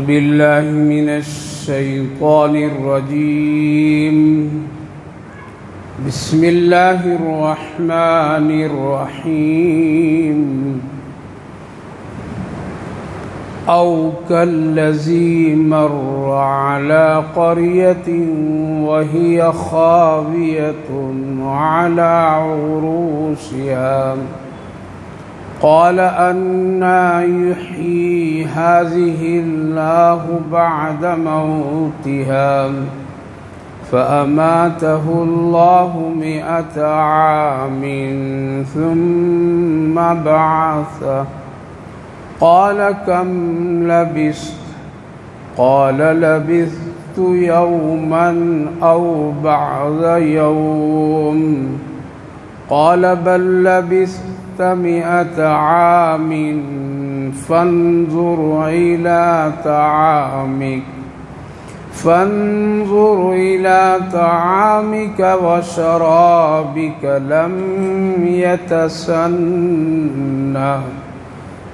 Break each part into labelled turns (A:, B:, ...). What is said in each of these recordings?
A: بالله من الشيطان الرجيم. بسم الله الرحمن الرحيم. أو كالذي مر على قرية وهي خاوية على عروشها قال أنى يحيي هذه الله بعد موتها فأماته الله 100 عام ثم بعثه قال كم لبثت قال لبثت يوما أو بعض يوم قال بل لبثت 100 عام فانظر إلى طعامك وشرابك لم يتسنه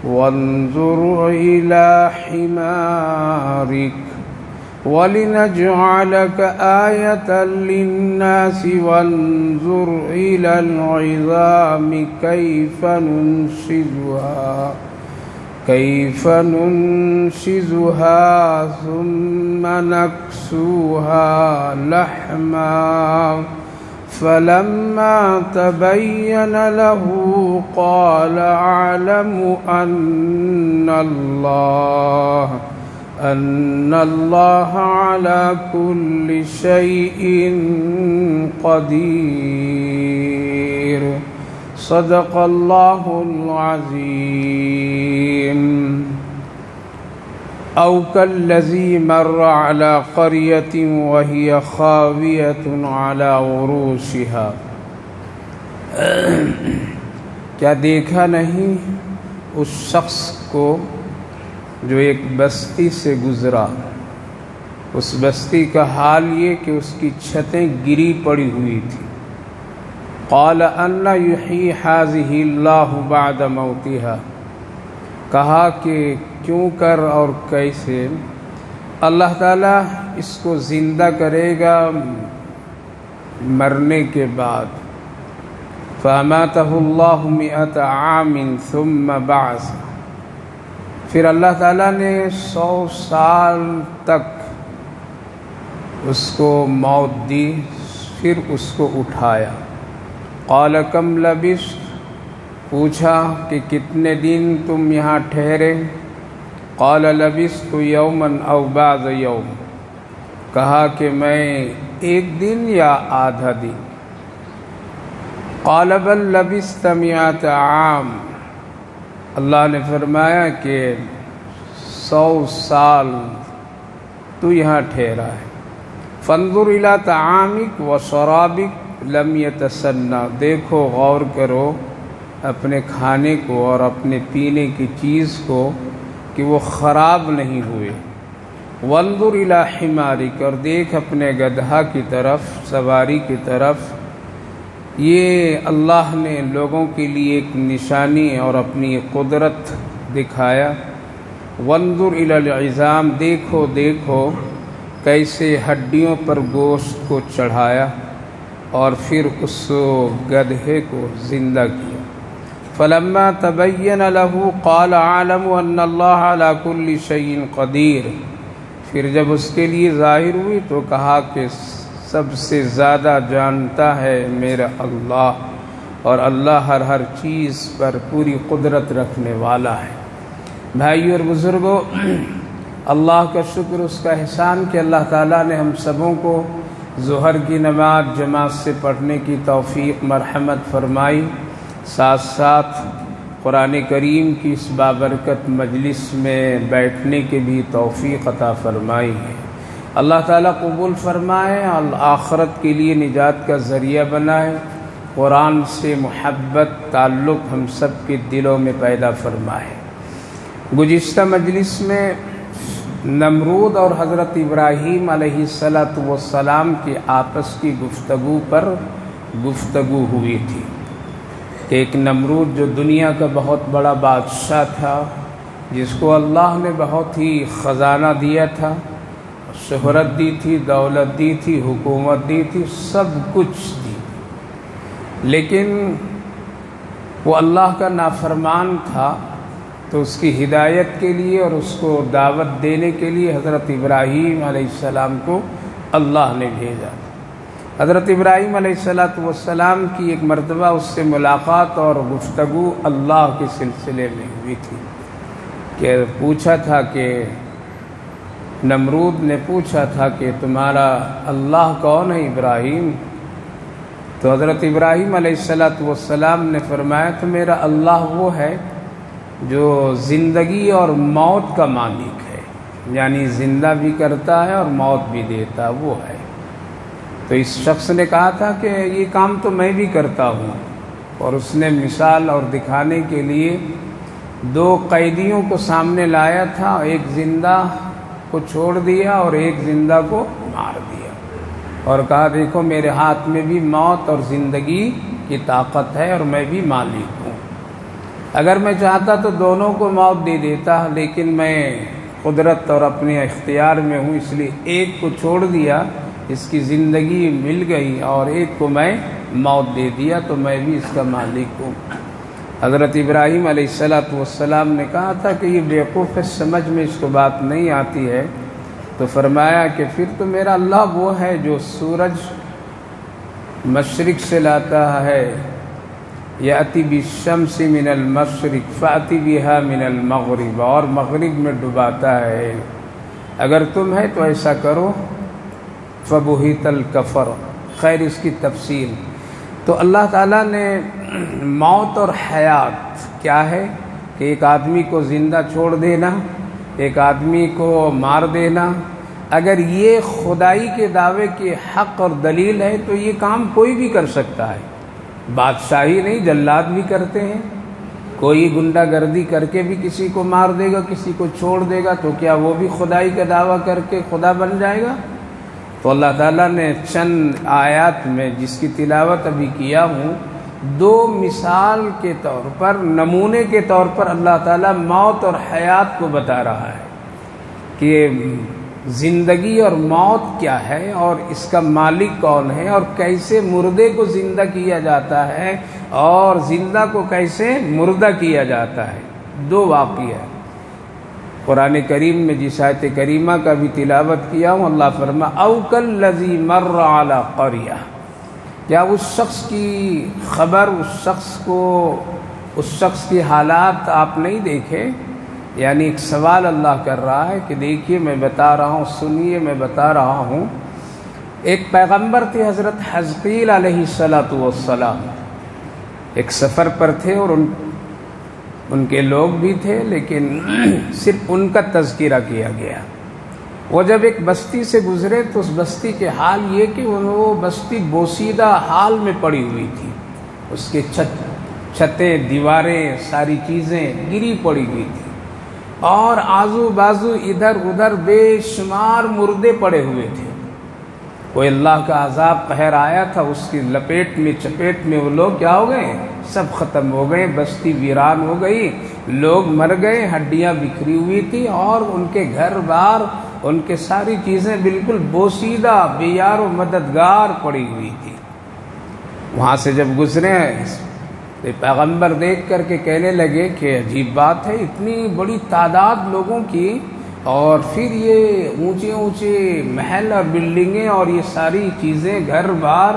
A: وانظر إلى حمارك ولنجعلك آية للناس وانظر إلى العظام كيف ننشزها ثم نكسوها لحما فلما تبين له قال أعلم أن الله على كل شيء قدير. صدق الله العظيم. أو كالذي مر على قرية وهي خاوية على عروشها. کیا دیکھا نہیں اس شخص کو جو ایک بستی سے گزرا، اس بستی کا حال یہ کہ اس کی چھتیں گری پڑی ہوئی تھی. قال ان یحیی هذه اللہ بعد موتها، کہا کہ کیوں کر اور کیسے اللہ تعالیٰ اس کو زندہ کرے گا مرنے کے بعد. فاماتہ اللہ 100 عام ثم بعث، پھر اللہ تعالیٰ نے 100 سال تک اس کو موت دی، پھر اس کو اٹھایا. قال کم لبثت، پوچھا کہ کتنے دن تم یہاں ٹھہرے. قال لبثت یوما او بعض یوم، کہا کہ میں 1 دن یا آدھا دن. قال بل لبثت 100 عام، اللہ نے فرمایا کہ 100 سال تو یہاں ٹھہرا ہے. فانظر الی طعامک و شرابک لم یتسنہ، دیکھو غور کرو اپنے کھانے کو اور اپنے پینے کی چیز کو کہ وہ خراب نہیں ہوئے. وانظر الی حمارک، اور دیکھ اپنے گدھا کی طرف، سواری کی طرف. یہ اللہ نے لوگوں کے لیے ایک نشانی اور اپنی قدرت دکھایا. وانظر الی العظام، دیکھو کیسے ہڈیوں پر گوشت کو چڑھایا اور پھر اس گدھے کو زندہ کیا. فلما تبین له قال اعلم ان اللہ علی کل شیء قدیر، پھر جب اس کے لیے ظاہر ہوئی تو کہا کہ سب سے زیادہ جانتا ہے میرا اللہ، اور اللہ ہر چیز پر پوری قدرت رکھنے والا ہے. بھائیو اور بزرگوں، اللہ کا شکر، اس کا احسان کہ اللہ تعالیٰ نے ہم سبوں کو ظہر کی نماز جماعت سے پڑھنے کی توفیق مرحمت فرمائی، ساتھ ساتھ قرآن کریم کی اس بابرکت مجلس میں بیٹھنے کی بھی توفیق عطا فرمائی ہے. اللہ تعالیٰ قبول فرمائے اور آخرت کے لیے نجات کا ذریعہ بنائے. قرآن سے محبت تعلق ہم سب کے دلوں میں پیدا فرمائے. گزشتہ مجلس میں نمرود اور حضرت ابراہیم علیہ السلام کی آپس کی گفتگو پر گفتگو ہوئی تھی کہ ایک نمرود جو دنیا کا بہت بڑا بادشاہ تھا، جس کو اللہ نے بہت ہی خزانہ دیا تھا، شہرت دی تھی، دولت دی تھی، حکومت دی تھی، سب کچھ دی، لیکن وہ اللہ کا نافرمان تھا، تو اس کی ہدایت کے لیے اور اس کو دعوت دینے کے لیے حضرت ابراہیم علیہ السلام کو اللہ نے بھیجا۔ حضرت ابراہیم علیہ السلام کی ایک مرتبہ اس سے ملاقات اور گفتگو اللہ کے سلسلے میں ہوئی تھی، کہ پوچھا تھا کہ نمرود نے پوچھا تھا کہ تمہارا اللہ کون ہے ابراہیم؟ تو حضرت ابراہیم علیہ السلام نے فرمایا تو میرا اللہ وہ ہے جو زندگی اور موت کا مالک ہے، یعنی زندہ بھی کرتا ہے اور موت بھی دیتا، وہ ہے۔ تو اس شخص نے کہا تھا کہ یہ کام تو میں بھی کرتا ہوں، اور اس نے مثال اور دکھانے کے لیے دو قیدیوں کو سامنے لایا تھا، ایک زندہ کو چھوڑ دیا اور ایک زندہ کو مار دیا، اور کہا دیکھو میرے ہاتھ میں بھی موت اور زندگی کی طاقت ہے اور میں بھی مالک ہوں، اگر میں چاہتا تو دونوں کو موت دے دیتا، لیکن میں قدرت اور اپنے اختیار میں ہوں، اس لیے ایک کو چھوڑ دیا، اس کی زندگی مل گئی، اور ایک کو میں موت دے دیا، تو میں بھی اس کا مالک ہوں۔ حضرت ابراہیم علیہ السلام نے کہا تھا کہ یہ بیوقوف ہے، سمجھ میں اس کو بات نہیں آتی ہے، تو فرمایا کہ پھر تو میرا اللہ وہ ہے جو سورج مشرق سے لاتا ہے، یأتی بالشمس من المشرق فأتی بها من المغرب، اور مغرب میں ڈباتا ہے، اگر تم ہے تو ایسا کرو، فبہت الکفر۔ خیر اس کی تفصیل تو اللہ تعالیٰ نے موت اور حیات کیا ہے کہ ایک آدمی کو زندہ چھوڑ دینا، ایک آدمی کو مار دینا، اگر یہ خدائی کے دعوے کے حق اور دلیل ہے تو یہ کام کوئی بھی کر سکتا ہے، بادشاہی نہیں جلاد بھی کرتے ہیں، کوئی گنڈا گردی کر کے بھی کسی کو مار دے گا، کسی کو چھوڑ دے گا، تو کیا وہ بھی خدائی کا دعویٰ کر کے خدا بن جائے گا؟ تو اللہ تعالیٰ نے چند آیات میں جس کی تلاوت ابھی کیا ہوں، دو مثال کے طور پر، نمونے کے طور پر اللہ تعالیٰ موت اور حیات کو بتا رہا ہے کہ زندگی اور موت کیا ہے، اور اس کا مالک کون ہے، اور کیسے مردے کو زندہ کیا جاتا ہے اور زندہ کو کیسے مردہ کیا جاتا ہے۔ دو واقعہ قرآن کریم میں جس آیت کریمہ کا بھی تلاوت کیا ہوں، اللہ فرما او کالذی مر علی قریہ، کیا اس شخص کی خبر، اس شخص کی حالات آپ نہیں دیکھے؟ یعنی ایک سوال اللہ کر رہا ہے کہ دیکھیے میں بتا رہا ہوں، سنیے میں بتا رہا ہوں۔ ایک پیغمبر تھے حضرت حزقیل علیہ السلام، ایک سفر پر تھے، اور ان کے لوگ بھی تھے، لیکن صرف ان کا تذکرہ کیا گیا۔ وہ جب ایک بستی سے گزرے تو اس بستی کے حال یہ کہ وہ بستی بوسیدہ حال میں پڑی ہوئی تھی، اس کے چھتیں، دیواریں، ساری چیزیں گری پڑی ہوئی تھی، اور آزو بازو ادھر ادھر بے شمار مردے پڑے ہوئے تھے۔ کوئی اللہ کا عذاب قہر آیا تھا، اس کی لپیٹ میں چپیٹ میں وہ لوگ کیا ہو گئے، سب ختم ہو گئے، بستی ویران ہو گئی، لوگ مر گئے، ہڈیاں بکھری ہوئی تھی، اور ان کے گھر بار، ان کے ساری چیزیں بالکل بوسیدہ، بے یار و مددگار پڑی ہوئی تھی۔ وہاں سے جب گزرے پیغمبر دیکھ کر کے کہنے لگے کہ عجیب بات ہے، اتنی بڑی تعداد لوگوں کی، اور پھر یہ اونچے اونچے محل اور بلڈنگیں اور یہ ساری چیزیں، گھر بار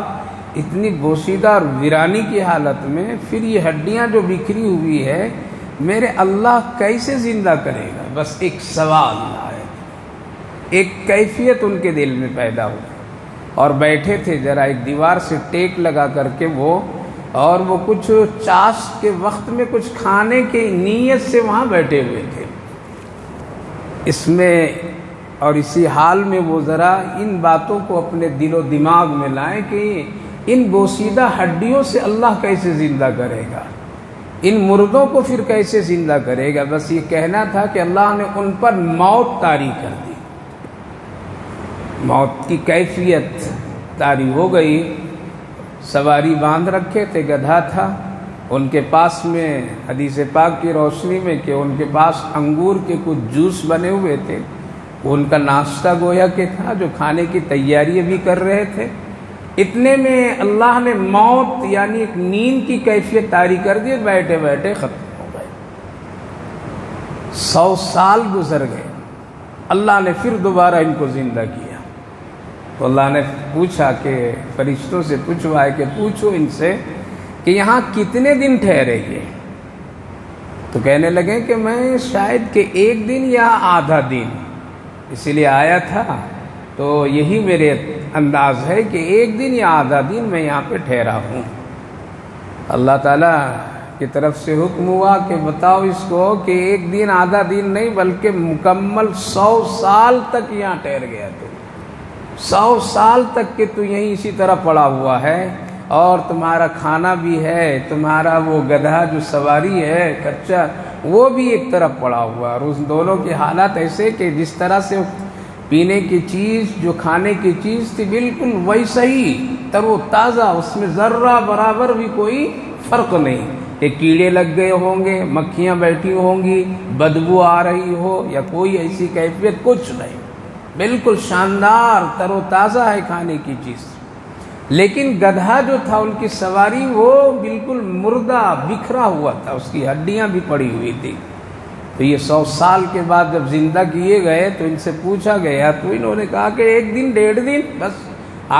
A: اتنی بوسیدہ اور ویرانی کی حالت میں، پھر یہ ہڈیاں جو بکھری ہوئی ہے، میرے اللہ کیسے زندہ کرے گا؟ بس ایک سوال آیا، ایک کیفیت ان کے دل میں پیدا ہوئی، اور بیٹھے تھے ذرا ایک دیوار سے ٹیک لگا کر کے وہ کچھ چاشت کے وقت میں کچھ کھانے کی نیت سے وہاں بیٹھے ہوئے تھے۔ اس میں اور اسی حال میں وہ ذرا ان باتوں کو اپنے دل و دماغ میں لائیں کہ ان بوسیدہ ہڈیوں سے اللہ کیسے زندہ کرے گا، ان مردوں کو پھر کیسے زندہ کرے گا۔ بس یہ کہنا تھا کہ اللہ نے ان پر موت طاری کر دی، موت کی کیفیت طاری ہو گئی۔ سواری باندھ رکھے تھے، گدھا تھا، ان کے پاس میں حدیث پاک کی روشنی میں کہ ان کے پاس انگور کے کچھ جوس بنے ہوئے تھے، ان کا ناشتہ گویا کہ تھا جو کھانے کی تیاری بھی کر رہے تھے، اتنے میں اللہ نے موت یعنی ایک نیند کی کیفیت طاری کر دی، بیٹھے بیٹھے ختم ہو گئے۔ 100 سال گزر گئے، اللہ نے پھر دوبارہ ان کو زندہ کیا تو اللہ نے پوچھا کہ فرشتوں سے پوچھوائے کہ پوچھو ان سے کہ یہاں کتنے دن ٹھہرے یہ؟ تو کہنے لگے کہ میں شاید کہ 1 دن یا آدھا دن اسی لیے آیا تھا، تو یہی میرے انداز ہے کہ 1 دن یا آدھا دن میں یہاں پہ ٹھہرا ہوں۔ اللہ تعالیٰ کی طرف سے حکم ہوا کہ بتاؤ اس کو کہ 1 دن آدھا دن نہیں بلکہ مکمل 100 سال تک یہاں ٹھہر گیا تو 100 سال تک کہ تو یہیں اسی طرح پڑا ہوا ہے، اور تمہارا کھانا بھی ہے، تمہارا وہ گدھا جو سواری ہے کچا وہ بھی ایک طرف پڑا ہوا، اور اس دونوں کے حالات ایسے کہ جس طرح سے پینے کی چیز جو کھانے کی چیز تھی بالکل ویسا ہی تر و تازہ، اس میں ذرہ برابر بھی کوئی فرق نہیں کہ کیڑے لگ گئے ہوں گے، مکھیاں بیٹھی ہوں گی، بدبو آ رہی ہو یا کوئی ایسی کیفیت، کچھ نہیں، بالکل شاندار تر و تازہ ہے کھانے کی چیز۔ لیکن گدھا جو تھا ان کی سواری وہ بالکل مردہ بکھرا ہوا تھا، اس کی ہڈیاں بھی پڑی ہوئی تھی۔ تو یہ 100 سال کے بعد جب زندہ کیے گئے تو ان سے پوچھا گیا تو انہوں نے کہا کہ 1 دن 1.5 دن بس،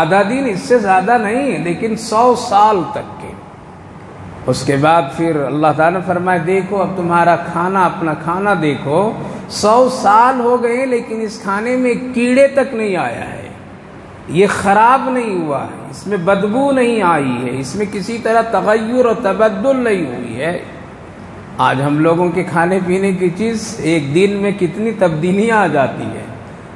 A: آدھا دن، اس سے زیادہ نہیں، لیکن 100 سال تک کے۔ اس کے بعد پھر اللہ تعالیٰ نے فرمایا دیکھو اب تمہارا کھانا، اپنا کھانا دیکھو، 100 سال ہو گئے لیکن اس کھانے میں کیڑے تک نہیں آیا ہے، یہ خراب نہیں ہوا ہے، اس میں بدبو نہیں آئی ہے، اس میں کسی طرح تغیر اور تبدل نہیں ہوئی ہے۔ آج ہم لوگوں کے کھانے پینے کی چیز 1 دن میں کتنی تبدیلیاں آ جاتی ہیں،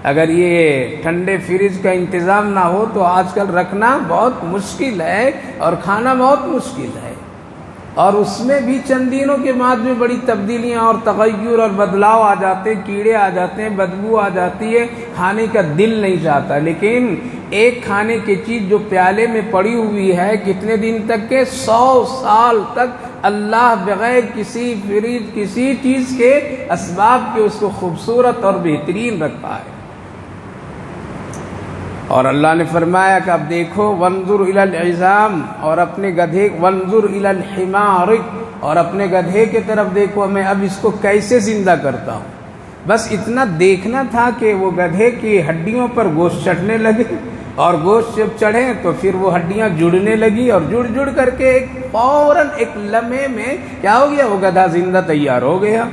A: اگر یہ ٹھنڈے فریج کا انتظام نہ ہو تو آج کل رکھنا بہت مشکل ہے اور کھانا بہت مشکل ہے، اور اس میں بھی چند دنوں کے بعد میں بڑی تبدیلیاں اور تغیر اور بدلاؤ آ جاتے ہیں، کیڑے آ جاتے ہیں، بدبو آ جاتی ہے، کھانے کا دل نہیں چاہتا۔ لیکن ایک کھانے کی چیز جو پیالے میں پڑی ہوئی ہے کتنے دن تک کے؟ 100 سال تک اللہ بغیر کسی فریج کسی چیز کے اسباب کے اس کو خوبصورت اور بہترین رکھا ہے۔ اور اللہ نے فرمایا کہ اب دیکھو وانظر الی العظام، اور اپنے گدھے، وانظر الی الحمار، اور اپنے گدھے کی طرف دیکھو میں اب اس کو کیسے زندہ کرتا ہوں۔ بس اتنا دیکھنا تھا کہ وہ گدھے کی ہڈیوں پر گوشت چڑھنے لگے، اور گوشت جب چڑھے تو پھر وہ ہڈیاں جڑنے لگی، اور جڑ جڑ کر کے فوراً ایک لمحے میں کیا ہو گیا؟ وہ گدھا زندہ تیار ہو گیا۔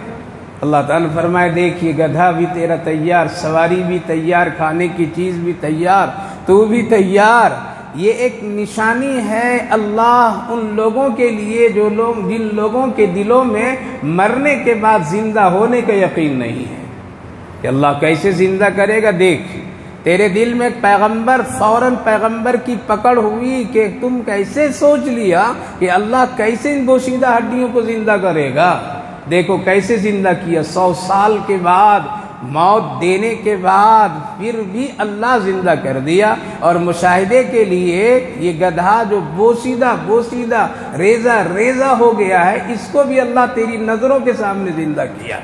A: اللہ تعالیٰ نے فرمایا دیکھیے گدھا بھی تیرا تیار، سواری بھی تیار، کھانے کی چیز بھی تیار، تو بھی تیار۔ یہ ایک نشانی ہے اللہ ان لوگوں کے لیے جو لوگ، جن لوگوں کے دلوں میں مرنے کے بعد زندہ ہونے کا یقین نہیں ہے کہ اللہ کیسے زندہ کرے گا۔ دیکھ تیرے دل میں پیغمبر، فوراً پیغمبر کی پکڑ ہوئی کہ تم کیسے سوچ لیا کہ اللہ کیسے ان بوشیدہ ہڈیوں کو زندہ کرے گا۔ دیکھو کیسے زندہ کیا، 100 سال کے بعد، موت دینے کے بعد پھر بھی اللہ زندہ کر دیا۔ اور مشاہدے کے لیے یہ گدھا جو بوسیدہ ریزہ ریزہ ہو گیا ہے، اس کو بھی اللہ تیری نظروں کے سامنے زندہ کیا۔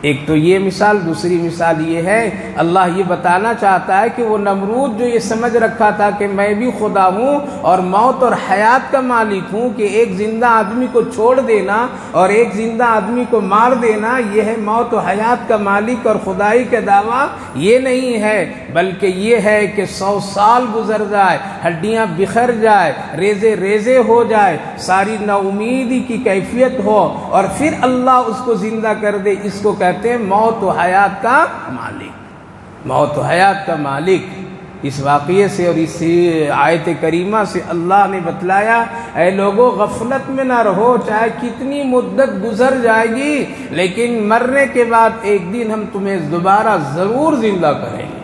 A: ایک تو یہ مثال، دوسری مثال یہ ہے اللہ یہ بتانا چاہتا ہے کہ وہ نمرود جو یہ سمجھ رکھا تھا کہ میں بھی خدا ہوں اور موت اور حیات کا مالک ہوں، کہ ایک زندہ آدمی کو چھوڑ دینا اور ایک زندہ آدمی کو مار دینا یہ ہے موت و حیات کا مالک اور خدائی کا دعویٰ، یہ نہیں ہے، بلکہ یہ ہے کہ 100 سال گزر جائے، ہڈیاں بکھر جائے، ریزے ریزے ہو جائے، ساری نا امیدی کی کیفیت ہو، اور پھر اللہ اس کو زندہ کر دے۔ اس کو کہتے ہیں موت و حیات کا مالک، موت و حیات کا مالک۔ اس واقعے سے اور اس آیت کریمہ سے اللہ نے بتلایا اے لوگو غفلت میں نہ رہو، چاہے کتنی مدت گزر جائے گی لیکن مرنے کے بعد ایک دن ہم تمہیں دوبارہ ضرور زندہ کریں گے۔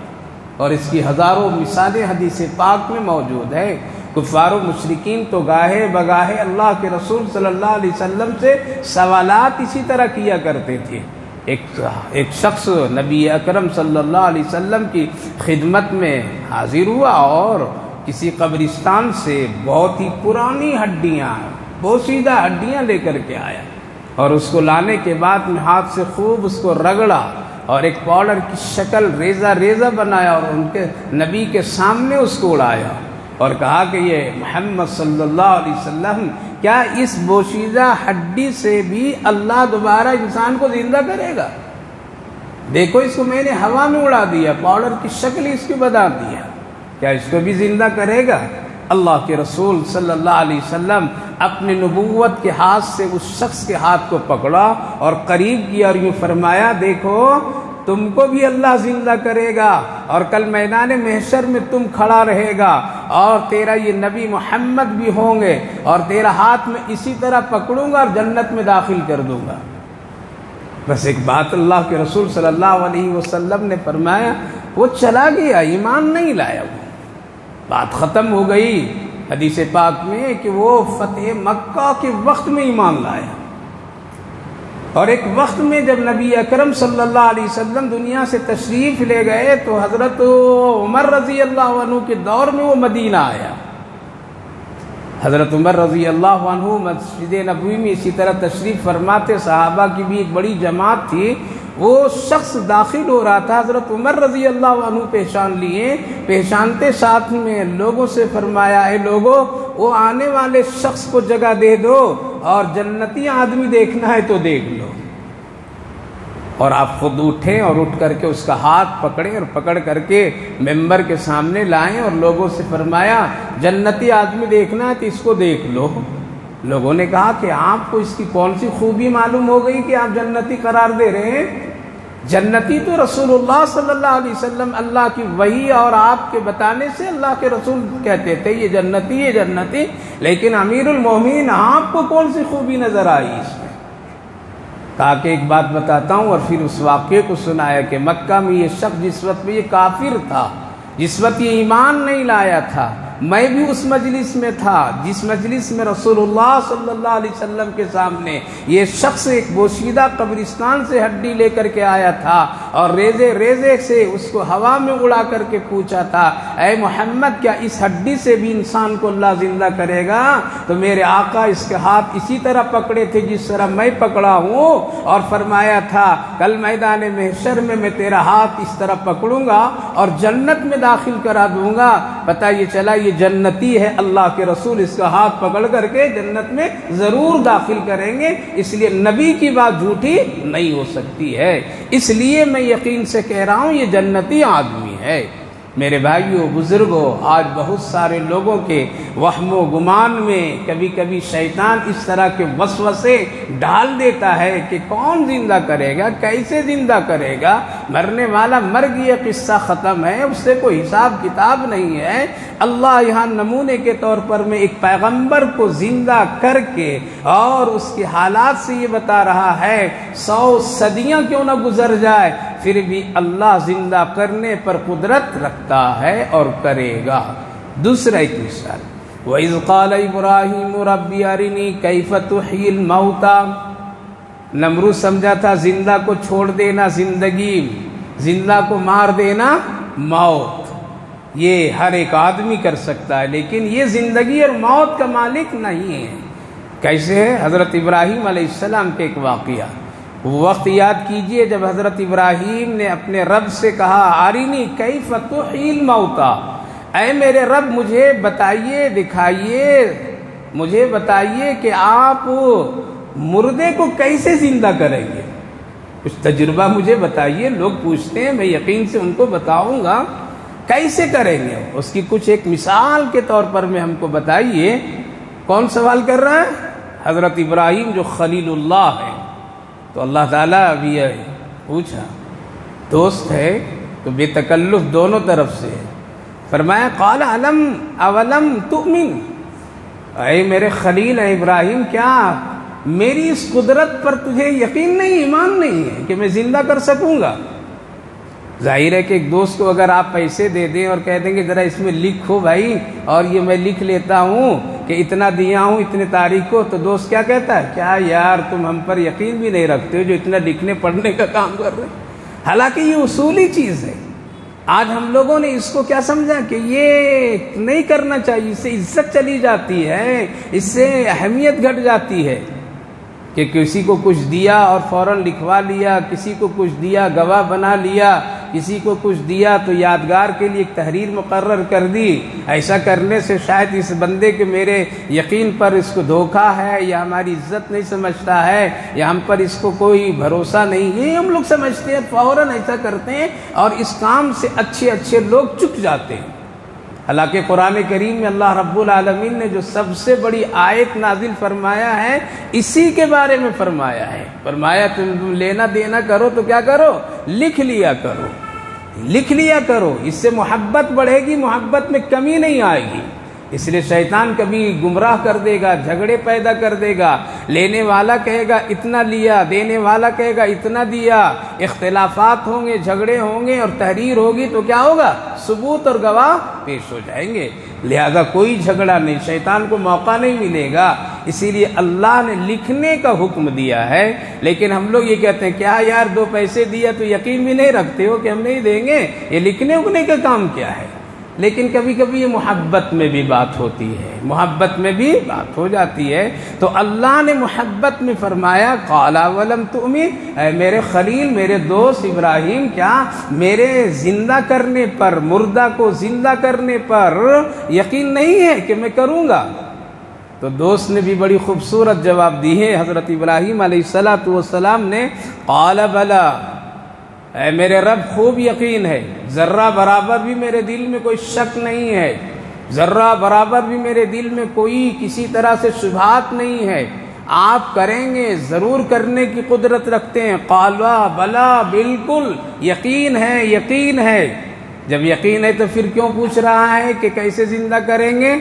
A: اور اس کی ہزاروں مثالیں حدیث پاک میں موجود ہے۔ کفار و مشرکین تو گاہے بگاہے اللہ کے رسول صلی اللہ علیہ وسلم سے سوالات اسی طرح کیا کرتے تھے۔ ایک شخص نبی اکرم صلی اللہ علیہ وسلم کی خدمت میں حاضر ہوا اور کسی قبرستان سے بہت ہی پرانی ہڈیاں، بوسیدہ ہڈیاں لے کر کے آیا، اور اس کو لانے کے بعد میں ہاتھ سے خوب اس کو رگڑا اور ایک پاؤڈر کی شکل ریزہ ریزہ بنایا اور ان کے نبی کے سامنے اس کو اڑایا اور کہا کہ یہ محمد صلی اللہ علیہ وسلم، کیا اس بوسیدہ ہڈی سے بھی اللہ دوبارہ انسان کو زندہ کرے گا؟ دیکھو اس کو میں نے ہوا میں اڑا دیا، پاؤڈر کی شکل اس کی بنا دیا، کیا اس کو بھی زندہ کرے گا؟ اللہ کے رسول صلی اللہ علیہ وسلم اپنے نبوت کے ہاتھ سے اس شخص کے ہاتھ کو پکڑا اور قریب کیا اور یوں فرمایا، دیکھو تم کو بھی اللہ زندہ کرے گا اور کل میدان محشر میں تم کھڑا رہے گا اور تیرا یہ نبی محمد بھی ہوں گے اور تیرا ہاتھ میں اسی طرح پکڑوں گا اور جنت میں داخل کر دوں گا۔ بس ایک بات اللہ کے رسول صلی اللہ علیہ وسلم نے فرمایا، وہ چلا گیا، ایمان نہیں لایا، وہ بات ختم ہو گئی۔ حدیث پاک میں کہ وہ فتح مکہ کے وقت میں ایمان لایا، اور ایک وقت میں جب نبی اکرم صلی اللہ علیہ وسلم دنیا سے تشریف لے گئے تو حضرت عمر رضی اللہ عنہ کے دور میں وہ مدینہ آیا۔ حضرت عمر رضی اللہ عنہ مسجد نبوی میں اسی طرح تشریف فرماتے، صحابہ کی بھی ایک بڑی جماعت تھی، وہ شخص داخل ہو رہا تھا، حضرت عمر رضی اللہ عنہ پہچان لیے، پہچانتے ساتھ میں لوگوں سے فرمایا، اے لوگوں وہ آنے والے شخص کو جگہ دے دو اور جنتی آدمی دیکھنا ہے تو دیکھ لو۔ اور آپ خود اٹھیں اور اٹھ کر کے اس کا ہاتھ پکڑیں اور پکڑ کر کے ممبر کے سامنے لائیں اور لوگوں سے فرمایا، جنتی آدمی دیکھنا ہے تو اس کو دیکھ لو۔ لوگوں نے کہا کہ آپ کو اس کی کون سی خوبی معلوم ہو گئی کہ آپ جنتی قرار دے رہے ہیں؟ جنتی تو رسول اللہ صلی اللہ علیہ وسلم اللہ کی وحی اور آپ کے بتانے سے اللہ کے رسول کہتے تھے یہ جنتی یہ جنتی، لیکن امیر المومنین آپ کو کون سی خوبی نظر آئی اس میں؟ کہا کہ ایک بات بتاتا ہوں، اور پھر اس واقعے کو سنایا کہ مکہ میں یہ شخص جس وقت میں یہ کافر تھا، جس وقت یہ ایمان نہیں لایا تھا، میں بھی اس مجلس میں تھا جس مجلس میں رسول اللہ صلی اللہ علیہ وسلم کے سامنے یہ شخص ایک بوسیدہ قبرستان سے ہڈی لے کر کے آیا تھا اور ریزے ریزے سے اس کو ہوا میں اڑا کر کے پوچھا تھا، اے محمد کیا اس ہڈی سے بھی انسان کو اللہ زندہ کرے گا؟ تو میرے آقا اس کے ہاتھ اسی طرح پکڑے تھے جس طرح میں پکڑا ہوں، اور فرمایا تھا کل میدان محشر میں تیرا ہاتھ اس طرح پکڑوں گا اور جنت میں داخل کرا دوں گا۔ پتہ یہ چلا یہ جنتی ہے، اللہ کے رسول اس کا ہاتھ پکڑ کر کے جنت میں ضرور داخل کریں گے، اس لیے نبی کی بات جھوٹی نہیں ہو سکتی ہے، اس لیے میں یقین سے کہہ رہا ہوں یہ جنتی آدمی ہے۔ میرے بھائیوں بزرگوں، آج بہت سارے لوگوں کے وہم و گمان میں کبھی کبھی شیطان اس طرح کے وسوسے ڈال دیتا ہے کہ کون زندہ کرے گا، کیسے زندہ کرے گا، مرنے والا مر گیا، قصہ ختم ہے، اس سے کوئی حساب کتاب نہیں ہے۔ اللہ یہاں نمونے کے طور پر میں ایک پیغمبر کو زندہ کر کے اور اس کے حالات سے یہ بتا رہا ہے، 100 صدیاں کیوں نہ گزر جائے پھر بھی اللہ زندہ کرنے پر قدرت رکھتا ہے اور کرے گا۔ دوسرا ایک مثال، وَإِذْ قَالَ إِبْرَاهِيمُ رَبِّ أَرِنِي كَيْفَ تُحْيِي الْمَوْتَى، نمرود سمجھا تھا زندہ کو چھوڑ دینا زندگی، زندہ کو مار دینا موت، یہ ہر ایک آدمی کر سکتا ہے، لیکن یہ زندگی اور موت کا مالک نہیں ہے۔ کیسے ہے؟ حضرت ابراہیم علیہ السلام کے ایک واقعہ، وقت یاد کیجئے جب حضرت ابراہیم نے اپنے رب سے کہا آرینی کیف تحیی الموتى، اے میرے رب مجھے بتائیے، دکھائیے، مجھے بتائیے کہ آپ مردے کو کیسے زندہ کریں گے، کچھ تجربہ مجھے بتائیے۔ لوگ پوچھتے ہیں، میں یقین سے ان کو بتاؤں گا کیسے کریں گے، اس کی کچھ ایک مثال کے طور پر میں ہم کو بتائیے۔ کون سوال کر رہا ہے؟ حضرت ابراہیم جو خلیل اللہ ہے۔ تو اللہ تعالیٰ ابھی پوچھا، دوست ہے تو بے تکلف دونوں طرف سے فرمایا، قال اولم تؤمن، اے میرے خلیل ہے ابراہیم، کیا میری اس قدرت پر تجھے یقین نہیں، ایمان نہیں ہے کہ میں زندہ کر سکوں گا؟ ظاہر ہے کہ ایک دوست کو اگر آپ پیسے دے دیں اور کہہ دیں گے ذرا اس میں لکھو بھائی، اور یہ میں لکھ لیتا ہوں کہ اتنا دیا ہوں اتنے تاریخ کو، تو دوست کیا کہتا ہے، کیا یار تم ہم پر یقین بھی نہیں رکھتے ہو جو اتنا لکھنے پڑھنے کا کام کر رہے ہیں۔ حالانکہ یہ اصولی چیز ہے، آج ہم لوگوں نے اس کو کیا سمجھا کہ یہ نہیں کرنا چاہیے، اس سے عزت چلی جاتی ہے، اس سے اہمیت گھٹ جاتی ہے کہ کسی کو کچھ دیا اور فوراً لکھوا لیا، کسی کو کچھ دیا گواہ بنا لیا، کسی کو کچھ دیا تو یادگار کے لیے ایک تحریر مقرر کر دی۔ ایسا کرنے سے شاید اس بندے کے میرے یقین پر اس کو دھوکہ ہے، یا ہماری عزت نہیں سمجھتا ہے، یا ہم پر اس کو کوئی بھروسہ نہیں، یہ ہم لوگ سمجھتے ہیں، فوراً ایسا کرتے ہیں اور اس کام سے اچھے اچھے لوگ چک جاتے ہیں۔ حالانکہ قرآن کریم میں اللہ رب العالمین نے جو سب سے بڑی آیت نازل فرمایا ہے اسی کے بارے میں فرمایا ہے، فرمایا تم لینا دینا کرو تو کیا کرو، لکھ لیا کرو، لکھ لیا کرو، اس سے محبت بڑھے گی، محبت میں کمی نہیں آئے گی۔ اس لیے شیطان کبھی گمراہ کر دے گا، جھگڑے پیدا کر دے گا، لینے والا کہے گا اتنا لیا، دینے والا کہے گا اتنا دیا، اختلافات ہوں گے، جھگڑے ہوں گے اور تحریر ہوگی تو کیا ہوگا، ثبوت اور گواہ پیش ہو جائیں گے۔ لہذا کوئی جھگڑا نہیں، شیطان کو موقع نہیں ملے گا، اسی لیے اللہ نے لکھنے کا حکم دیا ہے۔ لیکن ہم لوگ یہ کہتے ہیں کیا یار 2 پیسے دیا تو یقین بھی نہیں رکھتے ہو کہ ہم نہیں دیں گے، یہ لکھنے اگنے کا کام کیا ہے؟ لیکن کبھی کبھی یہ محبت میں بھی بات ہوتی ہے، محبت میں بھی بات ہو جاتی ہے۔ تو اللہ نے محبت میں فرمایا قال ولم تؤمن، اے میرے خلیل، میرے دوست ابراہیم، کیا میرے زندہ کرنے پر، مردہ کو زندہ کرنے پر یقین نہیں ہے کہ میں کروں گا؟ تو دوست نے بھی بڑی خوبصورت جواب دی ہے حضرت ابراہیم علیہ السلام نے، قال بلا، اے میرے رب خوب یقین ہے، ذرہ برابر بھی میرے دل میں کوئی شک نہیں ہے، ذرہ برابر بھی میرے دل میں کوئی کسی طرح سے شبہات نہیں ہے، آپ کریں گے، ضرور کرنے کی قدرت رکھتے ہیں۔ قال بلا، بالکل یقین ہے، یقین ہے۔ جب یقین ہے تو پھر کیوں پوچھ رہا ہے کہ کیسے زندہ کریں گے؟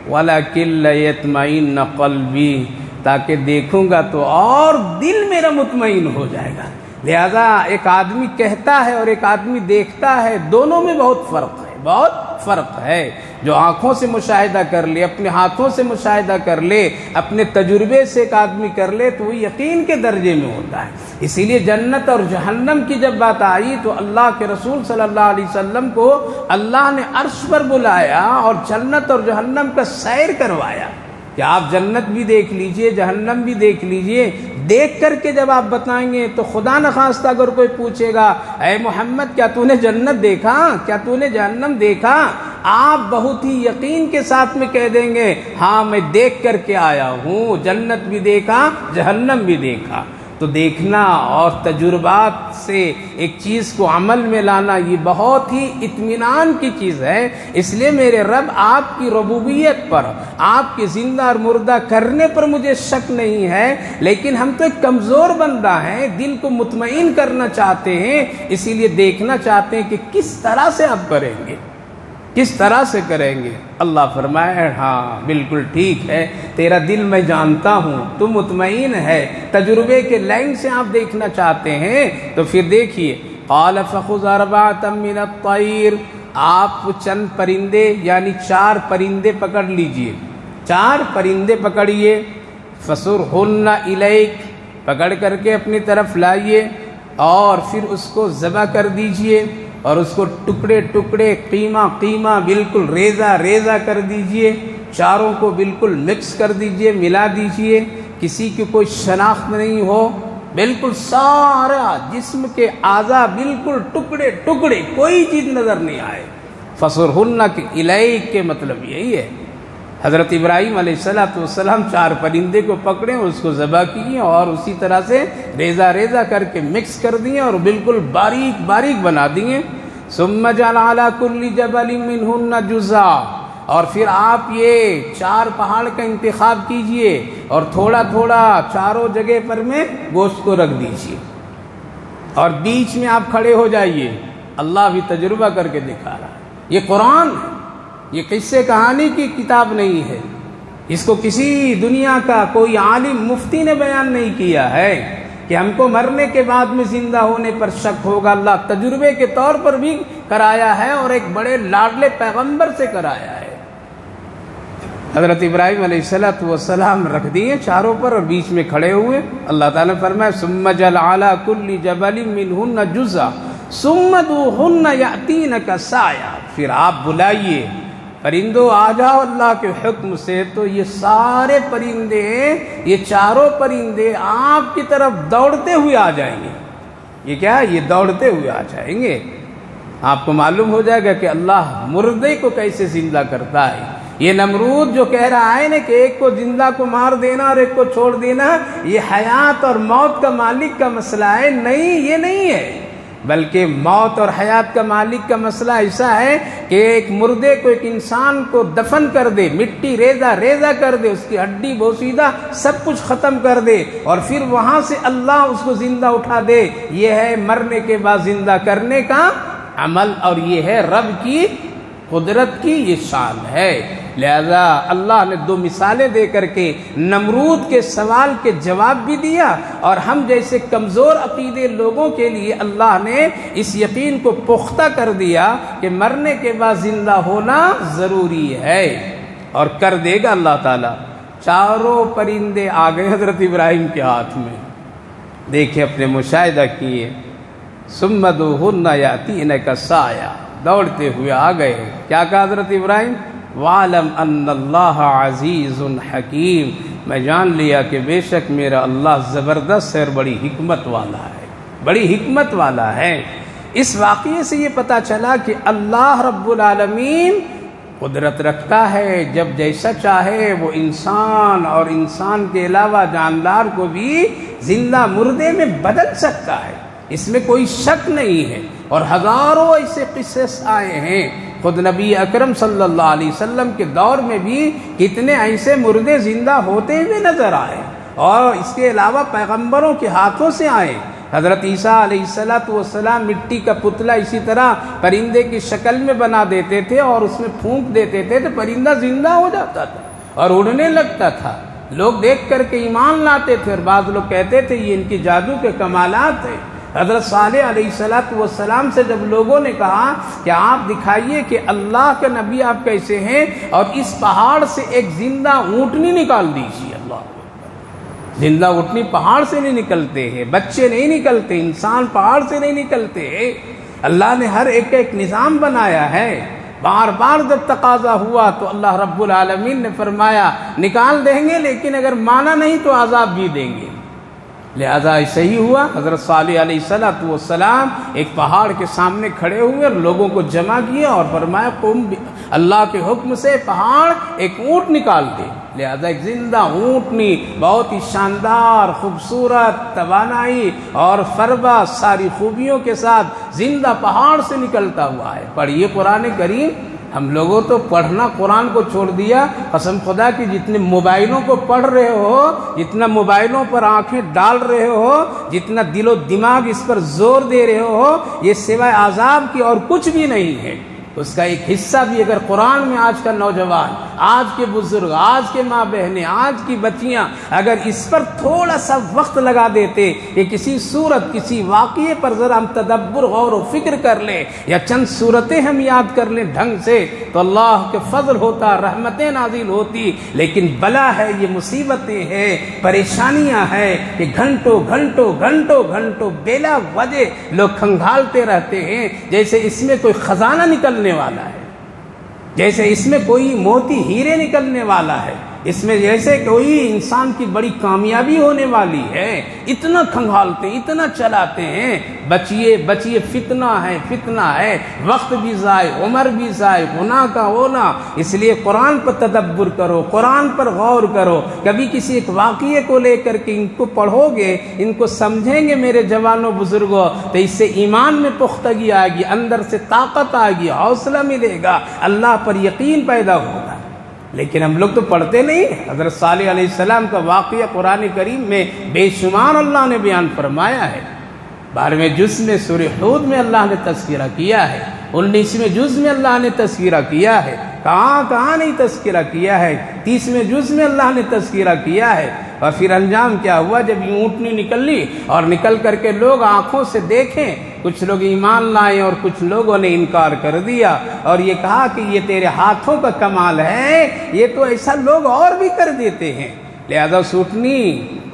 A: وَلَكِنْ لَيَطْمَئِنَّ قَلْبِي، تاکہ دیکھوں گا تو اور دل میرا مطمئن ہو جائے گا۔ لہذا ایک آدمی کہتا ہے اور ایک آدمی دیکھتا ہے، دونوں میں بہت فرق ہے، بہت فرق ہے۔ جو آنکھوں سے مشاہدہ کر لے، اپنے ہاتھوں سے مشاہدہ کر لے، اپنے تجربے سے ایک آدمی کر لے تو وہ یقین کے درجے میں ہوتا ہے۔ اسی لیے جنت اور جہنم کی جب بات آئی تو اللہ کے رسول صلی اللہ علیہ وسلم کو اللہ نے عرش پر بلایا اور جنت اور جہنم کا سیر کروایا کہ آپ جنت بھی دیکھ لیجئے، جہنم بھی دیکھ لیجئے۔ دیکھ کر کے جب آپ بتائیں گے تو خدا نخواستہ اگر کوئی پوچھے گا اے محمد کیا تو نے جنت دیکھا، کیا تو نے جہنم دیکھا، آپ بہت ہی یقین کے ساتھ میں کہہ دیں گے ہاں میں دیکھ کر کے آیا ہوں، جنت بھی دیکھا، جہنم بھی دیکھا۔ تو دیکھنا اور تجربات سے ایک چیز کو عمل میں لانا یہ بہت ہی اطمینان کی چیز ہے۔ اس لیے میرے رب آپ کی ربوبیت پر، آپ کے زندہ اور مردہ کرنے پر مجھے شک نہیں ہے، لیکن ہم تو ایک کمزور بندہ ہیں، دل کو مطمئن کرنا چاہتے ہیں، اسی لیے دیکھنا چاہتے ہیں کہ کس طرح سے آپ کریں گے، کس طرح سے کریں گے۔ اللہ فرمائے ہاں بالکل ٹھیک ہے، تیرا دل میں جانتا ہوں، تو مطمئن ہے، تجربے کے لائن سے آپ دیکھنا چاہتے ہیں تو پھر دیکھیے۔ قال فخذ أربعة من الطير، آپ چند پرندے یعنی 4 پرندے پکڑ لیجئے، 4 پرندے پکڑیے، فصرهن إليك، پکڑ کر کے اپنی طرف لائیے اور پھر اس کو ذبح کر دیجئے اور اس کو ٹکڑے ٹکڑے قیمہ قیمہ بالکل ریزہ ریزہ کر دیجئے، چاروں کو بالکل مکس کر دیجئے، ملا دیجئے، کسی کی کوئی شناخت نہیں ہو، بالکل سارا جسم کے اعضاء بالکل ٹکڑے ٹکڑے، کوئی چیز نظر نہیں آئے۔ فصرہن کے الیک کے مطلب یہی ہے۔ حضرت ابراہیم علیہ السلام 4 پرندے کو پکڑے، اس کو ذبح کیے اور اسی طرح سے ریزہ ریزہ کر کے مکس کر دیے اور بالکل باریک باریک بنا دیے۔ ثم جعل على كل جبل منهن جزءا، اور پھر آپ یہ 4 پہاڑ کا انتخاب کیجئے اور تھوڑا تھوڑا چاروں جگہ پر میں گوشت کو رکھ دیجئے اور بیچ میں آپ کھڑے ہو جائیے۔ اللہ بھی تجربہ کر کے دکھا رہا ہے۔ یہ قرآن ہے، یہ قصے کہانی کی کتاب نہیں ہے، اس کو کسی دنیا کا کوئی عالم مفتی نے بیان نہیں کیا ہے کہ ہم کو مرنے کے بعد میں زندہ ہونے پر شک ہوگا۔ اللہ تجربے کے طور پر بھی کرایا ہے اور ایک بڑے لاڈلے پیغمبر سے کرایا ہے۔ حضرت ابراہیم علیہ السلام رکھ دیے چاروں پر اور بیچ میں کھڑے ہوئے۔ اللہ تعالیٰ نے فرمایا ثم جعل علی کل جبل منہن جزءا ثم ادعوہن یأتینک سعیا، پھر آپ بلائیے پرندوں آ جاؤ اللہ کے حکم سے، تو یہ سارے پرندے، یہ چاروں پرندے آپ کی طرف دوڑتے ہوئے آ جائیں گے۔ یہ کیا ہے؟ یہ دوڑتے ہوئے آ جائیں گے۔ آپ کو معلوم ہو جائے گا کہ اللہ مردے کو کیسے زندہ کرتا ہے۔ یہ نمرود جو کہہ رہا ہے نا کہ ایک کو زندہ کو مار دینا اور ایک کو چھوڑ دینا، یہ حیات اور موت کا مالک کا مسئلہ ہے، نہیں، یہ نہیں ہے، بلکہ موت اور حیات کا مالک کا مسئلہ ایسا ہے کہ ایک مردے کو، ایک انسان کو دفن کر دے، مٹی ریزہ ریزہ کر دے، اس کی ہڈی بوسیدہ سب کچھ ختم کر دے، اور پھر وہاں سے اللہ اس کو زندہ اٹھا دے۔ یہ ہے مرنے کے بعد زندہ کرنے کا عمل، اور یہ ہے رب کی قدرت کی یہ شان ہے۔ لہذا اللہ نے دو مثالیں دے کر کے نمرود کے سوال کے جواب بھی دیا، اور ہم جیسے کمزور عقیدے لوگوں کے لیے اللہ نے اس یقین کو پختہ کر دیا کہ مرنے کے بعد زندہ ہونا ضروری ہے، اور کر دے گا اللہ تعالیٰ۔ چاروں پرندے آ گئے حضرت ابراہیم کے ہاتھ میں، دیکھیں اپنے مشاہدہ کیے۔ ثم ادعوہن یأتینک سعیا، دوڑتے ہوئے آ گئے۔ کیا کہا حضرت ابراہیم؟ وَعْلَمْ أَنَّ اللَّهَ عَزِيزٌ حَكِيمٌ، میں جان لیا کہ بے شک میرا اللہ زبردست ہے اور بڑی حکمت والا ہے، بڑی حکمت والا ہے۔ اس واقعے سے یہ پتہ چلا کہ اللہ رب العالمین قدرت رکھتا ہے، جب جیسا چاہے وہ انسان اور انسان کے علاوہ جاندار کو بھی زندہ مردے میں بدل سکتا ہے، اس میں کوئی شک نہیں ہے۔ اور ہزاروں ایسے قصص آئے ہیں، خود نبی اکرم صلی اللہ علیہ وسلم کے دور میں بھی کتنے ایسے مردے زندہ ہوتے ہوئے نظر آئے، اور اس کے علاوہ پیغمبروں کے ہاتھوں سے آئے۔ حضرت عیسیٰ علیہ السلام مٹی کا پتلا اسی طرح پرندے کی شکل میں بنا دیتے تھے اور اس میں پھونک دیتے تھے تو پرندہ زندہ ہو جاتا تھا اور اڑنے لگتا تھا۔ لوگ دیکھ کر کے ایمان لاتے تھے، اور بعض لوگ کہتے تھے یہ ان کی جادو کے کمالات ہیں۔ حضرت صالح علیہ السلام سے جب لوگوں نے کہا کہ آپ دکھائیے کہ اللہ کے نبی آپ کیسے ہیں، اور اس پہاڑ سے ایک زندہ اونٹنی نکال دیجیے، اللہ زندہ اونٹنی پہاڑ سے نہیں نکلتے ہیں، بچے نہیں نکلتے، انسان پہاڑ سے نہیں نکلتے ہیں۔ اللہ نے ہر ایک کا ایک نظام بنایا ہے۔ بار بار جب تقاضا ہوا تو اللہ رب العالمین نے فرمایا نکال دیں گے، لیکن اگر مانا نہیں تو عذاب بھی دیں گے۔ لہذا ایسا ہی ہوا۔ حضرت صالح علیہ السلام ایک پہاڑ کے سامنے کھڑے ہوئے اور لوگوں کو جمع کیا اور فرمایا قم، اللہ کے حکم سے پہاڑ ایک اونٹ نکال دے۔ لہذا ایک زندہ اونٹنی بہت ہی شاندار، خوبصورت، توانائی اور فربہ ساری خوبیوں کے ساتھ زندہ پہاڑ سے نکلتا ہوا ہے۔ پڑھیے قرآن کریم۔ ہم لوگوں تو پڑھنا قرآن کو چھوڑ دیا، قسم خدا کی جتنے موبائلوں کو پڑھ رہے ہو، جتنا موبائلوں پر آنکھیں ڈال رہے ہو، جتنا دل و دماغ اس پر زور دے رہے ہو، یہ سوائے عذاب کی اور کچھ بھی نہیں ہے۔ اس کا ایک حصہ بھی اگر قرآن میں آج کا نوجوان، آج کے بزرگ، آج کے ماں بہنیں، آج کی بچیاں اگر اس پر تھوڑا سا وقت لگا دیتے کہ کسی صورت، کسی واقعے پر ذرا ہم تدبر، غور و فکر کر لیں، یا چند صورتیں ہم یاد کر لیں ڈھنگ سے، تو اللہ کے فضل ہوتا، رحمتیں نازل ہوتی۔ لیکن بلا ہے، یہ مصیبتیں ہیں، پریشانیاں ہیں کہ گھنٹوں گھنٹوں گھنٹوں گھنٹوں بلا وجہ لوگ کھنگالتے رہتے ہیں، جیسے اس میں کوئی خزانہ نکلنے والا ہے، جیسے اس میں کوئی موتی ہیرے نکلنے والا ہے، اس میں جیسے کوئی انسان کی بڑی کامیابی ہونے والی ہے۔ اتنا کھنگالتے ہیں، اتنا چلاتے ہیں۔ بچیے بچیے، فتنہ ہے، فتنہ ہے، وقت بھی ضائع، عمر بھی ضائع، گناہ کا ہونا۔ اس لیے قرآن پر تدبر کرو، قرآن پر غور کرو۔ کبھی کسی ایک واقعے کو لے کر کے ان کو پڑھو گے، ان کو سمجھیں گے میرے جوانوں بزرگوں، تو اس سے ایمان میں پختگی آئے گی، اندر سے طاقت آئے گی، حوصلہ ملے گا، اللہ پر یقین پیدا ہوگا۔ لیکن ہم لوگ تو پڑھتے نہیں۔ حضرت صالح علیہ السلام کا واقعہ قرآن کریم میں بے شمار اللہ نے بیان فرمایا ہے۔ 12ویں جز میں سورہ ہود میں اللہ نے تذکرہ کیا ہے، 19ویں جز میں اللہ نے تذکرہ کیا ہے، کہاں نہیں تذکرہ کیا ہے، 30ویں جز میں اللہ نے تذکرہ کیا ہے۔ اور پھر انجام کیا ہوا؟ جب یہ اونٹنی نکلی اور نکل کر کے لوگ آنکھوں سے دیکھیں، کچھ لوگ ایمان لائے اور کچھ لوگوں نے انکار کر دیا، اور یہ کہا کہ یہ تیرے ہاتھوں کا کمال ہے، یہ تو ایسا لوگ اور بھی کر دیتے ہیں۔ لہذا سوٹنی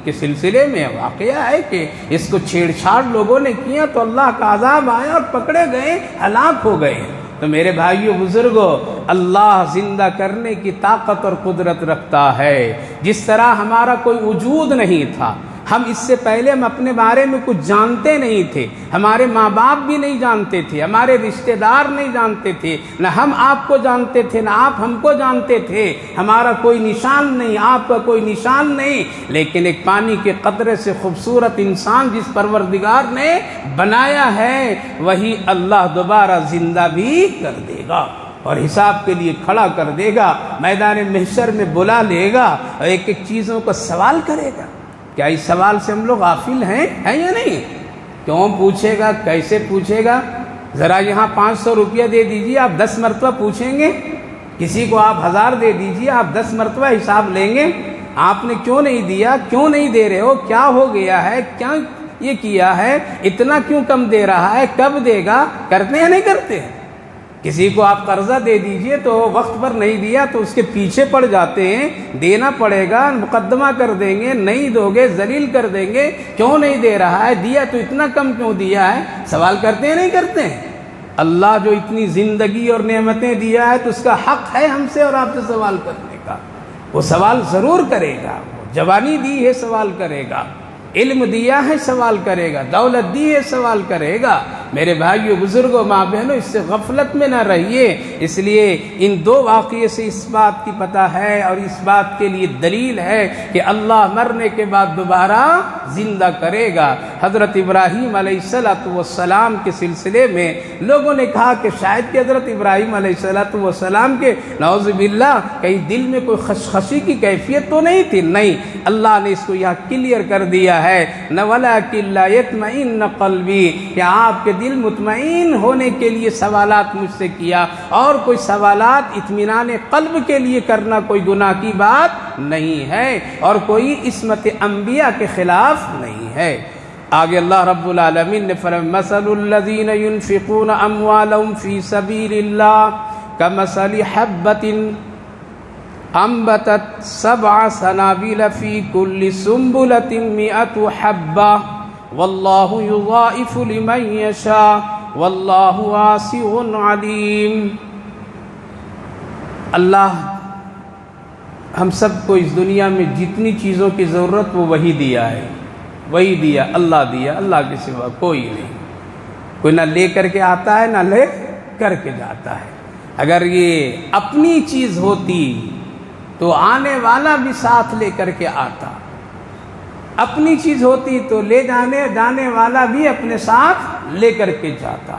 A: کے سلسلے میں واقعہ ہے کہ اس کو چھیڑ چھاڑ لوگوں نے کیا تو اللہ کا عذاب آیا اور پکڑے گئے، ہلاک ہو گئے۔ تو میرے بھائیو بزرگوں، اللہ زندہ کرنے کی طاقت اور قدرت رکھتا ہے۔ جس طرح ہمارا کوئی وجود نہیں تھا، ہم اس سے پہلے ہم اپنے بارے میں کچھ جانتے نہیں تھے، ہمارے ماں باپ بھی نہیں جانتے تھے، ہمارے رشتہ دار نہیں جانتے تھے، نہ ہم آپ کو جانتے تھے نہ آپ ہم کو جانتے تھے، ہمارا کوئی نشان نہیں، آپ کا کوئی نشان نہیں، لیکن ایک پانی کے قطرے سے خوبصورت انسان جس پروردگار نے بنایا ہے وہی اللہ دوبارہ زندہ بھی کر دے گا اور حساب کے لیے کھڑا کر دے گا، میدان محشر میں بلا لے گا اور ایک ایک چیزوں کا سوال کرے گا۔ کیا اس سوال سے ہم لوگ غافل ہیں یا نہیں؟ کیوں پوچھے گا، کیسے پوچھے گا؟ ذرا یہاں 500 روپیہ دے دیجیے، آپ 10 مرتبہ پوچھیں گے؟ کسی کو آپ 1000 دے دیجیے، آپ 10 مرتبہ حساب لیں گے؟ آپ نے کیوں نہیں دیا، کیوں نہیں دے رہے ہو، کیا ہو گیا ہے، کیا یہ کیا ہے، اتنا کیوں کم دے رہا ہے، کب دے گا؟ کرتے ہیں نہیں کرتے؟ کسی کو آپ قرضہ دے دیجئے تو وقت پر نہیں دیا تو اس کے پیچھے پڑ جاتے ہیں، دینا پڑے گا، مقدمہ کر دیں گے، نہیں دو گے ذلیل کر دیں گے، کیوں نہیں دے رہا ہے، دیا تو اتنا کم کیوں دیا ہے؟ سوال کرتے ہیں نہیں کرتے ہیں؟ اللہ جو اتنی زندگی اور نعمتیں دیا ہے تو اس کا حق ہے ہم سے اور آپ سے سوال کرنے کا، وہ سوال ضرور کرے گا، جوانی دی ہے سوال کرے گا، علم دیا ہے سوال کرے گا، دولت دی ہے سوال کرے گا۔ میرے بھائیو بزرگوں ماں بہنوں، اس سے غفلت میں نہ رہیے۔ اس لیے ان دو واقعے سے اس بات کی پتہ ہے اور اس بات کے لیے دلیل ہے کہ اللہ مرنے کے بعد دوبارہ زندہ کرے گا۔ حضرت ابراہیم علیہ السلام کے سلسلے میں لوگوں نے کہا کہ شاید کہ حضرت ابراہیم علیہ السلام کے نعوذ باللہ کہیں دل میں کوئی خشخشی کی کیفیت تو نہیں تھی؟ نہیں، اللہ نے اس کو یہاں کلیئر کر دیا ہے، نہ وَلَٰكِن لَّا يَطْمَئِنَّ قَلْبِي، کہ آپ کے دل مطمئن ہونے کے لیے سوالات مجھ سے کیا، اور کوئی سوالات اطمینان قلب کے لیے کرنا کوئی گناہ کی بات نہیں ہے اور کوئی عصمت انبیاء کے خلاف نہیں ہے۔ آگے اللہ رب العالمین نے فرمایا مثل الذین ينفقون اموالهم فی سبیل اللہ کمثل حبۃ انبتت 7 سنابل فی کل سنبلۃ 100 حبۃ واللہ یضاعف لمن یشاء واللہ واسع علیم۔ اللہ ہم سب کو اس دنیا میں جتنی چیزوں کی ضرورت وہ وہی دیا ہے، وہی دیا، اللہ کے سوا کوئی نہیں، کوئی نہ لے کر کے آتا ہے نہ لے کر کے جاتا ہے۔ اگر یہ اپنی چیز ہوتی تو آنے والا بھی ساتھ لے کر کے آتا، اپنی چیز ہوتی تو لے جانے والا بھی اپنے ساتھ لے کر کے جاتا،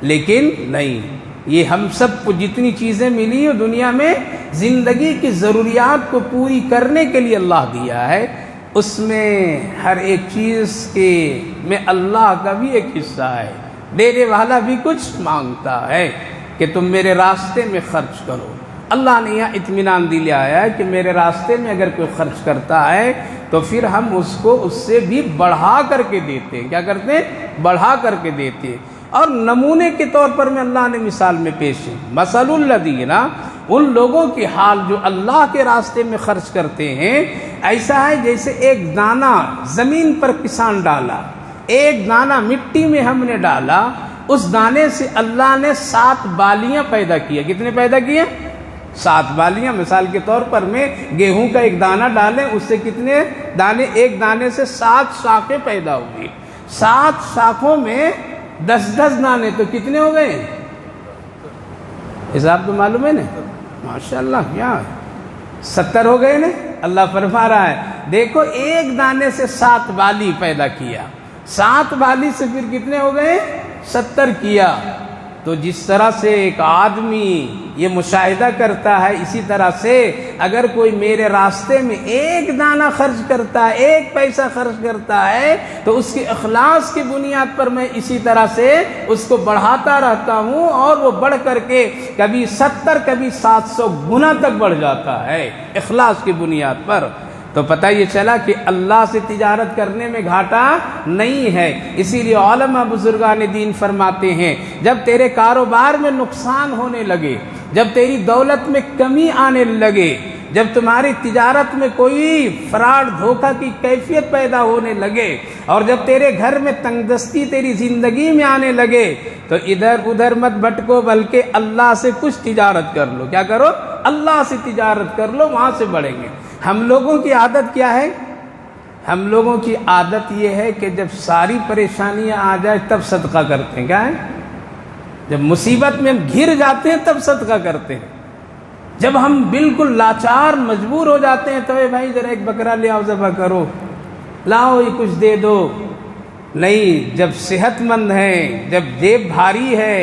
A: لیکن نہیں، یہ ہم سب کو جتنی چیزیں ملی دنیا میں زندگی کی ضروریات کو پوری کرنے کے لیے اللہ دیا ہے، اس میں ہر ایک چیز کے میں اللہ کا بھی ایک حصہ ہے، دینے والا بھی کچھ مانگتا ہے کہ تم میرے راستے میں خرچ کرو۔ اللہ نے یہاں اطمینان دلایا ہے کہ میرے راستے میں اگر کوئی خرچ کرتا ہے تو پھر ہم اس کو اس سے بھی بڑھا کر کے دیتے ہیں۔ کیا کرتے ہیں؟ بڑھا کر کے دیتے ہیں۔ اور نمونے کے طور پر میں اللہ نے مثال میں پیش ہے، مثل الذین، ان لوگوں کی حال جو اللہ کے راستے میں خرچ کرتے ہیں ایسا ہے جیسے ایک دانہ زمین پر کسان ڈالا، ایک دانہ مٹی میں ہم نے ڈالا، اس دانے سے اللہ نے 7 بالیاں پیدا کیا۔ کتنے پیدا کیے؟ 7 بالیاں۔ مثال کے طور پر میں گیہوں کا ایک دانہ ڈالیں، اس سے کتنے دانے؟ ایک دانے سے 7 شاخیں پیدا ہوئی، 7 شاخوں میں 10 دانے، تو کتنے ہو گئے؟ حساب تو معلوم ہے نا؟ ماشاءاللہ، کیا 70 ہو گئے نا؟ اللہ فرما رہا ہے دیکھو ایک دانے سے 7 بالی پیدا کیا، 7 بالی سے پھر کتنے ہو گئے؟ 70 کیا۔ تو جس طرح سے ایک آدمی یہ مشاہدہ کرتا ہے، اسی طرح سے اگر کوئی میرے راستے میں ایک دانہ خرچ کرتا ہے، ایک پیسہ خرچ کرتا ہے، تو اس کے اخلاص کی بنیاد پر میں اسی طرح سے اس کو بڑھاتا رہتا ہوں، اور وہ بڑھ کر کے کبھی 70 کبھی 700 گنا تک بڑھ جاتا ہے اخلاص کی بنیاد پر۔ تو پتہ یہ چلا کہ اللہ سے تجارت کرنے میں گھاٹا نہیں ہے۔ اسی لیے علماء بزرگان دین فرماتے ہیں جب تیرے کاروبار میں نقصان ہونے لگے، جب تیری دولت میں کمی آنے لگے، جب تمہاری تجارت میں کوئی فراڈ دھوکہ کی کیفیت پیدا ہونے لگے اور جب تیرے گھر میں تنگ دستی تیری زندگی میں آنے لگے تو ادھر ادھر مت بھٹکو، بلکہ اللہ سے کچھ تجارت کر لو۔ کیا کرو؟ اللہ سے تجارت کر لو، وہاں سے بڑھیں گے۔ ہم لوگوں کی عادت کیا ہے؟ ہم لوگوں کی عادت یہ ہے کہ جب ساری پریشانیاں آ جائے تب صدقہ کرتے ہیں۔ کیا ہے؟ جب مصیبت میں ہم گھر جاتے ہیں تب صدقہ کرتے ہیں۔ جب ہم بالکل لاچار مجبور ہو جاتے ہیں تو اے بھائی ذرا ایک بکرا لے آؤ، ذبح کرو، لاؤ یہ کچھ دے دو۔ نہیں، جب صحت مند ہے، جب جیب بھاری ہے،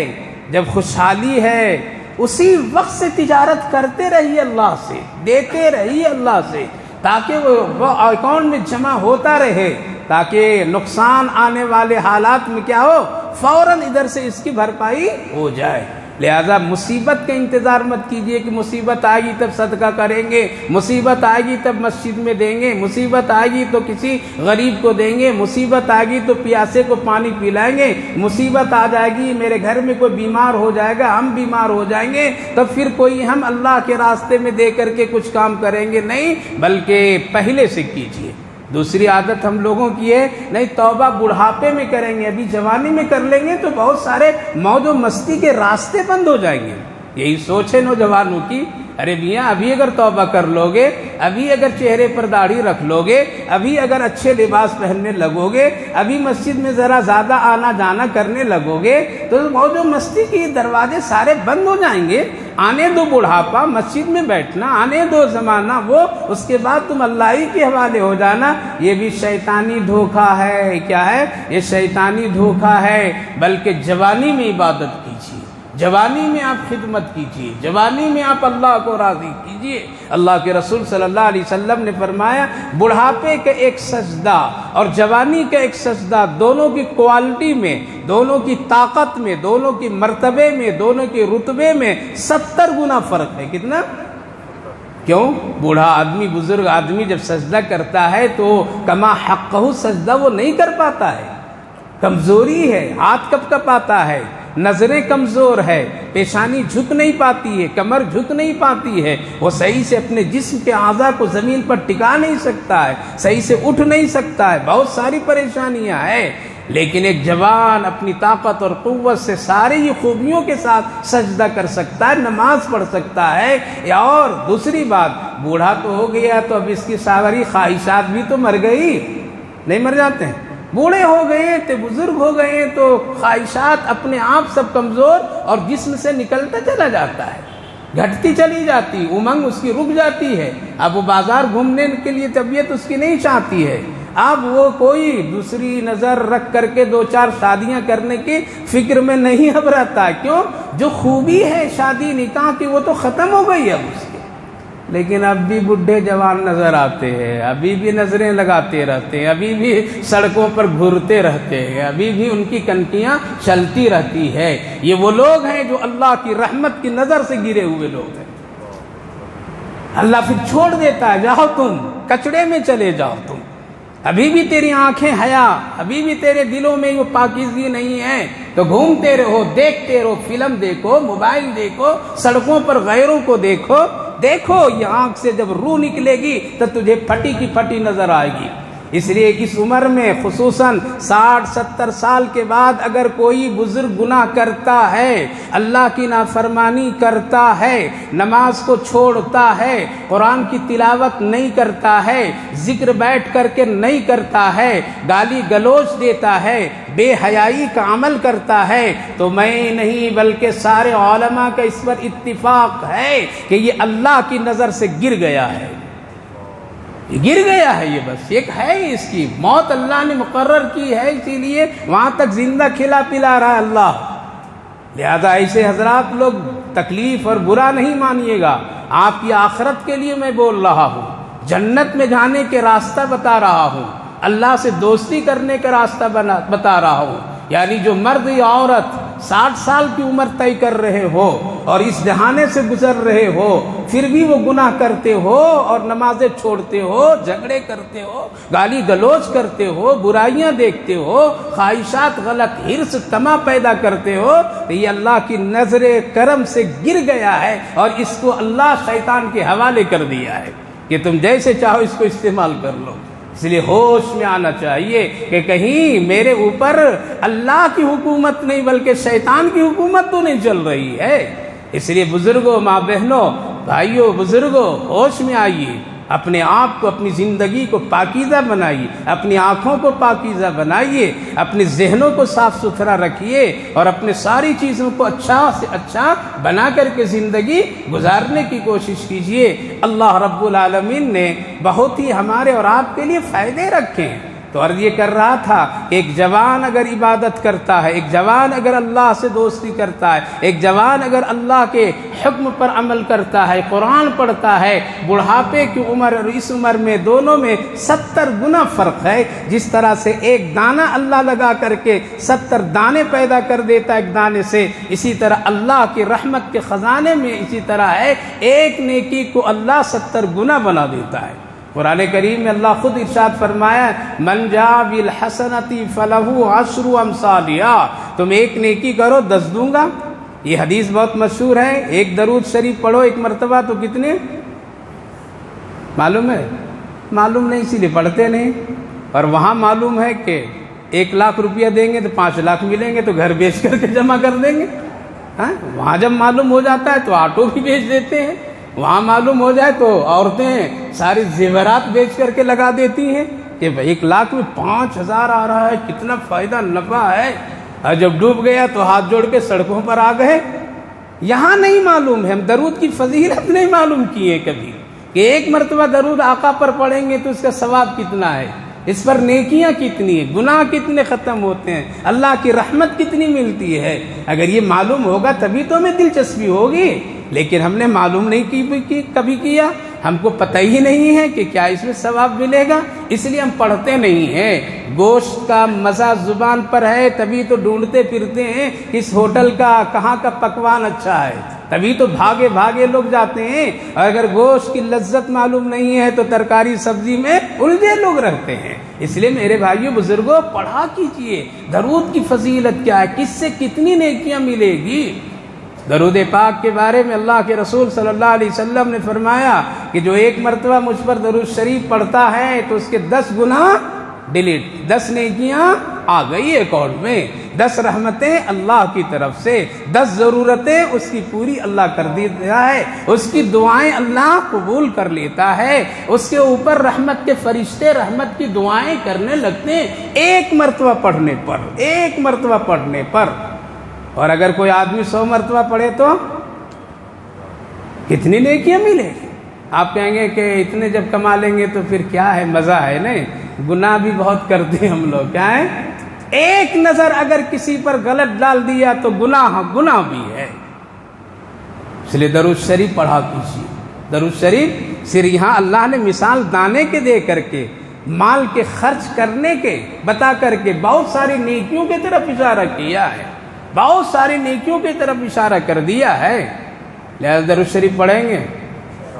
A: جب خوشحالی ہے، اسی وقت سے تجارت کرتے رہیے اللہ سے، دیتے رہیے اللہ سے، تاکہ وہ اکاؤنٹ میں جمع ہوتا رہے، تاکہ نقصان آنے والے حالات میں کیا ہو، فوراً ادھر سے اس کی بھرپائی ہو جائے۔ لہذا مصیبت کا انتظار مت کیجئے کہ مصیبت آئے گی تب صدقہ کریں گے، مصیبت آئے گی تب مسجد میں دیں گے، مصیبت آئے گی تو کسی غریب کو دیں گے، مصیبت آئے گی تو پیاسے کو پانی پلائیں گے، مصیبت آ جائے گی میرے گھر میں کوئی بیمار ہو جائے گا، ہم بیمار ہو جائیں گے، تب پھر کوئی ہم اللہ کے راستے میں دے کر کے کچھ کام کریں گے۔ نہیں، بلکہ پہلے سے کیجئے۔ دوسری عادت ہم لوگوں کی ہے، نہیں توبہ بڑھاپے میں کریں گے، ابھی جوانی میں کر لیں گے تو بہت سارے موج و مستی کے راستے بند ہو جائیں گے۔ یہی سوچ ہے نوجوانوں کی، ارے میاں ابھی اگر توبہ کر لو گے، ابھی اگر چہرے پر داڑھی رکھ لو گے، ابھی اگر اچھے لباس پہننے لگو گے، ابھی مسجد میں ذرا زیادہ آنا جانا کرنے لگو گے تو موج و مستی کے دروازے سارے بند ہو جائیں گے۔ آنے دو بڑھاپا، مسجد میں بیٹھنا، آنے دو زمانہ وہ، اس کے بعد تم اللہ ہی کے حوالے ہو جانا۔ یہ بھی شیطانی دھوکہ ہے۔ کیا ہے یہ؟ شیطانی دھوکہ ہے۔ بلکہ جوانی میں عبادت کیجیے، جوانی میں آپ خدمت کیجیے، جوانی میں آپ اللہ کو راضی کیجیے۔ اللہ کے رسول صلی اللہ علیہ وسلم نے فرمایا بڑھاپے کا ایک سجدہ اور جوانی کا ایک سجدہ، دونوں کی کوالٹی میں، دونوں کی طاقت میں، دونوں کی مرتبے میں، دونوں کے رتبے میں 70 گنا فرق ہے۔ کتنا؟ کیوں؟ بوڑھا آدمی، بزرگ آدمی جب سجدہ کرتا ہے تو کما حقہ سجدہ وہ نہیں کر پاتا ہے، کمزوری ہے، ہاتھ کپ کپ آتا ہے، نظریں کمزور ہے، پیشانی جھک نہیں پاتی ہے، کمر جھک نہیں پاتی ہے، وہ صحیح سے اپنے جسم کے اعضاء کو زمین پر ٹکا نہیں سکتا ہے، صحیح سے اٹھ نہیں سکتا ہے، بہت ساری پریشانیاں ہیں۔ لیکن ایک جوان اپنی طاقت اور قوت سے ساری یہ خوبیوں کے ساتھ سجدہ کر سکتا ہے، نماز پڑھ سکتا ہے۔ اور دوسری بات، بوڑھا تو ہو گیا تو اب اس کی ساری خواہشات بھی تو مر گئی، نہیں مر جاتے ہیں؟ بوڑھے ہو گئے تو، بزرگ ہو گئے تو خواہشات اپنے آپ سب کمزور اور جسم سے نکلتا چلا جاتا ہے، گھٹتی چلی جاتی، امنگ اس کی رک جاتی ہے۔ اب وہ بازار گھومنے کے لیے طبیعت اس کی نہیں چاہتی ہے، اب وہ کوئی دوسری نظر رکھ کر کے 2-4 شادیاں کرنے کی فکر میں نہیں اب رہتا ہے۔ کیوں؟ جو خوبی ہے شادی نکاح کی وہ تو ختم ہو گئی اب اس کی۔ لیکن اب بھی بڈھے جوان نظر آتے ہیں، ابھی بھی نظریں لگاتے رہتے ہیں، ابھی بھی سڑکوں پر گھرتے رہتے ہیں، ابھی بھی ان کی کنٹیاں چلتی رہتی ہے۔ یہ وہ لوگ ہیں جو اللہ کی رحمت کی نظر سے گرے ہوئے لوگ ہیں۔ اللہ پھر چھوڑ دیتا ہے، جاؤ تم کچڑے میں چلے جاؤ، تم ابھی بھی تیری آنکھیں حیا، ابھی بھی تیرے دلوں میں وہ پاکیزگی نہیں ہے تو گھومتے رہو، دیکھتے رہو، فلم دیکھو، موبائل دیکھو، سڑکوں پر غیروں کو دیکھو۔ دیکھو یہ آنکھ سے جب روح نکلے گی تو تجھے پھٹی کی پھٹی نظر آئے گی۔ اس لیے اس عمر میں خصوصاً 60-70 سال کے بعد اگر کوئی بزرگ گناہ کرتا ہے، اللہ کی نافرمانی کرتا ہے، نماز کو چھوڑتا ہے، قرآن کی تلاوت نہیں کرتا ہے، ذکر بیٹھ کر کے نہیں کرتا ہے، گالی گلوچ دیتا ہے، بے حیائی کا عمل کرتا ہے، تو میں نہیں بلکہ سارے علماء کا اس پر اتفاق ہے کہ یہ اللہ کی نظر سے گر گیا ہے، گر گیا ہے۔ یہ بس ایک ہے، اس کی موت اللہ نے مقرر کی ہے، اسی لیے وہاں تک زندہ کھلا پلا رہا ہے اللہ۔ لہذا ایسے حضرات لوگ تکلیف اور برا نہیں مانیے گا، آپ کی آخرت کے لیے میں بول رہا ہوں، جنت میں جانے کے راستہ بتا رہا ہوں، اللہ سے دوستی کرنے کا راستہ بتا رہا ہوں۔ یعنی جو مرد یا عورت 60 سال کی عمر طے کر رہے ہو اور اس جہانے سے گزر رہے ہو، پھر بھی وہ گناہ کرتے ہو اور نمازیں چھوڑتے ہو، جھگڑے کرتے ہو، گالی گلوچ کرتے ہو، برائیاں دیکھتے ہو، خواہشات، غلط حرص، طمع پیدا کرتے ہو، تو یہ اللہ کی نظر کرم سے گر گیا ہے اور اس کو اللہ شیطان کے حوالے کر دیا ہے کہ تم جیسے چاہو اس کو استعمال کر لو۔ اس لیے ہوش میں آنا چاہیے کہ کہیں میرے اوپر اللہ کی حکومت نہیں بلکہ شیطان کی حکومت تو نہیں چل رہی ہے۔ اس لیے بزرگوں، ماں بہنوں، بھائیوں، بزرگوں، ہوش میں آئیے، اپنے آپ کو، اپنی زندگی کو پاکیزہ بنائیے، اپنی آنکھوں کو پاکیزہ بنائیے، اپنے ذہنوں کو صاف ستھرا رکھیے اور اپنے ساری چیزوں کو اچھا سے اچھا بنا کر کے زندگی گزارنے کی کوشش کیجیے۔ اللہ رب العالمین نے بہت ہی ہمارے اور آپ کے لیے فائدے رکھے ہیں۔ تو عرض یہ کر رہا تھا کہ ایک جوان اگر عبادت کرتا ہے، ایک جوان اگر اللہ سے دوستی کرتا ہے، ایک جوان اگر اللہ کے حکم پر عمل کرتا ہے، قرآن پڑھتا ہے، بڑھاپے کی عمر اور اس عمر میں دونوں میں 70 گنا فرق ہے۔ جس طرح سے ایک دانہ اللہ لگا کر کے 70 دانے پیدا کر دیتا ہے ایک دانے سے، اسی طرح اللہ کی رحمت کے خزانے میں اسی طرح ہے، ایک نیکی کو اللہ 70 گنا بنا دیتا ہے۔ قرآن کریم میں اللہ خود ارشاد فرمایا، من جاء بالحسنۃ فلہ عشر امثالھا، تم ایک نیکی کرو 10 دوں گا۔ یہ حدیث بہت مشہور ہے، ایک درود شریف پڑھو ایک مرتبہ تو کتنے معلوم ہے؟ معلوم نہیں، اسی لیے پڑھتے نہیں۔ اور وہاں معلوم ہے کہ 1 لاکھ روپیہ دیں گے تو 5 لاکھ ملیں گے، تو گھر بیچ کر کے جمع کر دیں گے۔ وہاں جب معلوم ہو جاتا ہے تو آٹو بھی بیچ دیتے ہیں، وہاں معلوم ہو جائے تو عورتیں ساری زیورات بیچ کر کے لگا دیتی ہیں کہ 1 لاکھ میں 5000 آ رہا ہے، کتنا فائدہ نفع ہے، اور جب ڈوب گیا تو ہاتھ جوڑ کے سڑکوں پر آ گئے۔ یہاں نہیں معلوم ہے، ہم درود کی فضیلت نہیں معلوم کی ہے کبھی کہ ایک مرتبہ درود آقا پر پڑھیں گے تو اس کا ثواب کتنا ہے، اس پر نیکیاں کتنی ہیں، گناہ کتنے ختم ہوتے ہیں، اللہ کی رحمت کتنی ملتی ہے۔ اگر یہ معلوم ہوگا تبھی تو ہمیں دلچسپی ہوگی، لیکن ہم نے معلوم نہیں کبھی کیا، ہم کو پتہ ہی نہیں ہے کہ کیا اس میں ثواب ملے گا، اس لیے ہم پڑھتے نہیں ہیں۔ گوشت کا مزہ زبان پر ہے تبھی تو ڈھونڈتے پھرتے ہیں کس ہوٹل کا، کہاں کا پکوان اچھا ہے، تبھی تو بھاگے بھاگے لوگ جاتے ہیں۔ اور اگر گوشت کی لذت معلوم نہیں ہے تو ترکاری سبزی میں الجھے لوگ رہتے ہیں۔ اس لیے میرے بھائیوں بزرگوں، پڑھا کیجئے درود کی فضیلت کیا ہے، کس سے کتنی نیکیاں ملے گی۔ درود پاک کے بارے میں اللہ کے رسول صلی اللہ علیہ وسلم نے فرمایا کہ جو ایک مرتبہ مجھ پر درود شریف پڑھتا ہے تو اس کے 10 گناہ ڈیلیٹ، 10 نیکیاں آ گئی اکاؤنٹ میں، 10 رحمتیں اللہ کی طرف سے، 10 ضرورتیں اس کی پوری اللہ کر دیتا ہے، اس کی دعائیں اللہ قبول کر لیتا ہے، اس کے اوپر رحمت کے فرشتے رحمت کی دعائیں کرنے لگتے ہیں ایک مرتبہ پڑھنے پر، ایک مرتبہ پڑھنے پر۔ اور اگر کوئی آدمی 100 مرتبہ پڑھے تو کتنی نیکیاں ملے گی۔ آپ کہیں گے کہ اتنے جب کما لیں گے تو پھر کیا ہے، مزہ ہے نہیں، گناہ بھی بہت کرتے ہیں ہم لوگ، کیا ہے، ایک نظر اگر کسی پر غلط ڈال دیا تو گناہ بھی ہے۔ اس لیے درود شریف پڑھا کیجیے۔ درود شریف صرف یہاں اللہ نے مثال دانے کے دے کر کے، مال کے خرچ کرنے کے بتا کر کے بہت ساری نیکیوں کی طرف اشارہ کیا ہے، بہت ساری نیکیوں کی طرف اشارہ کر دیا ہے۔ لہذا درود شریف پڑھیں گے،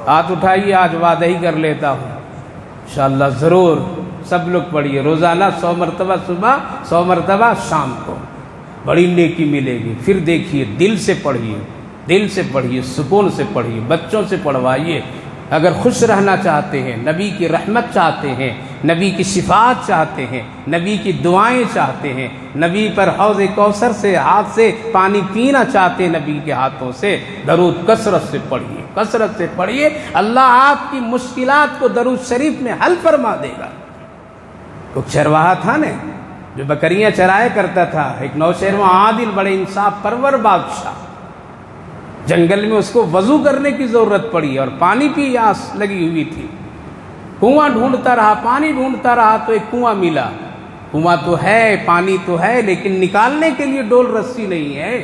A: ہاتھ اٹھائیے، آج وعدہ ہی کر لیتا ہوں انشاءاللہ ضرور سب لوگ پڑھیے، روزانہ 100 مرتبہ صبح، 100 مرتبہ شام کو، بڑی نیکی ملے گی۔ پھر دیکھیے، دل سے پڑھیے، دل سے پڑھیے، سکون سے پڑھیے، بچوں سے پڑھوائیے۔ اگر خوش رہنا چاہتے ہیں، نبی کی رحمت چاہتے ہیں، نبی کی شفاعت چاہتے ہیں، نبی کی دعائیں چاہتے ہیں، نبی پر حوض کوثر سے ہاتھ سے پانی پینا چاہتے ہیں، نبی کے ہاتھوں سے درود کثرت سے پڑھیے، کثرت سے پڑھیے، اللہ آپ کی مشکلات کو درود شریف میں حل فرما دے گا۔ ایک چرواہا تھا نا جو بکریاں چرایا کرتا تھا، ایک نوشیروان عادل، بڑے انصاف پرور بادشاہ، جنگل میں اس کو وضو کرنے کی ضرورت پڑی اور پانی کی آس لگی ہوئی تھی، کنواں ڈھونڈتا رہا، پانی ڈھونڈتا رہا تو ایک کنواں ملا، کنواں تو ہے، پانی تو ہے، لیکن نکالنے کے لیے ڈول رسی نہیں ہے،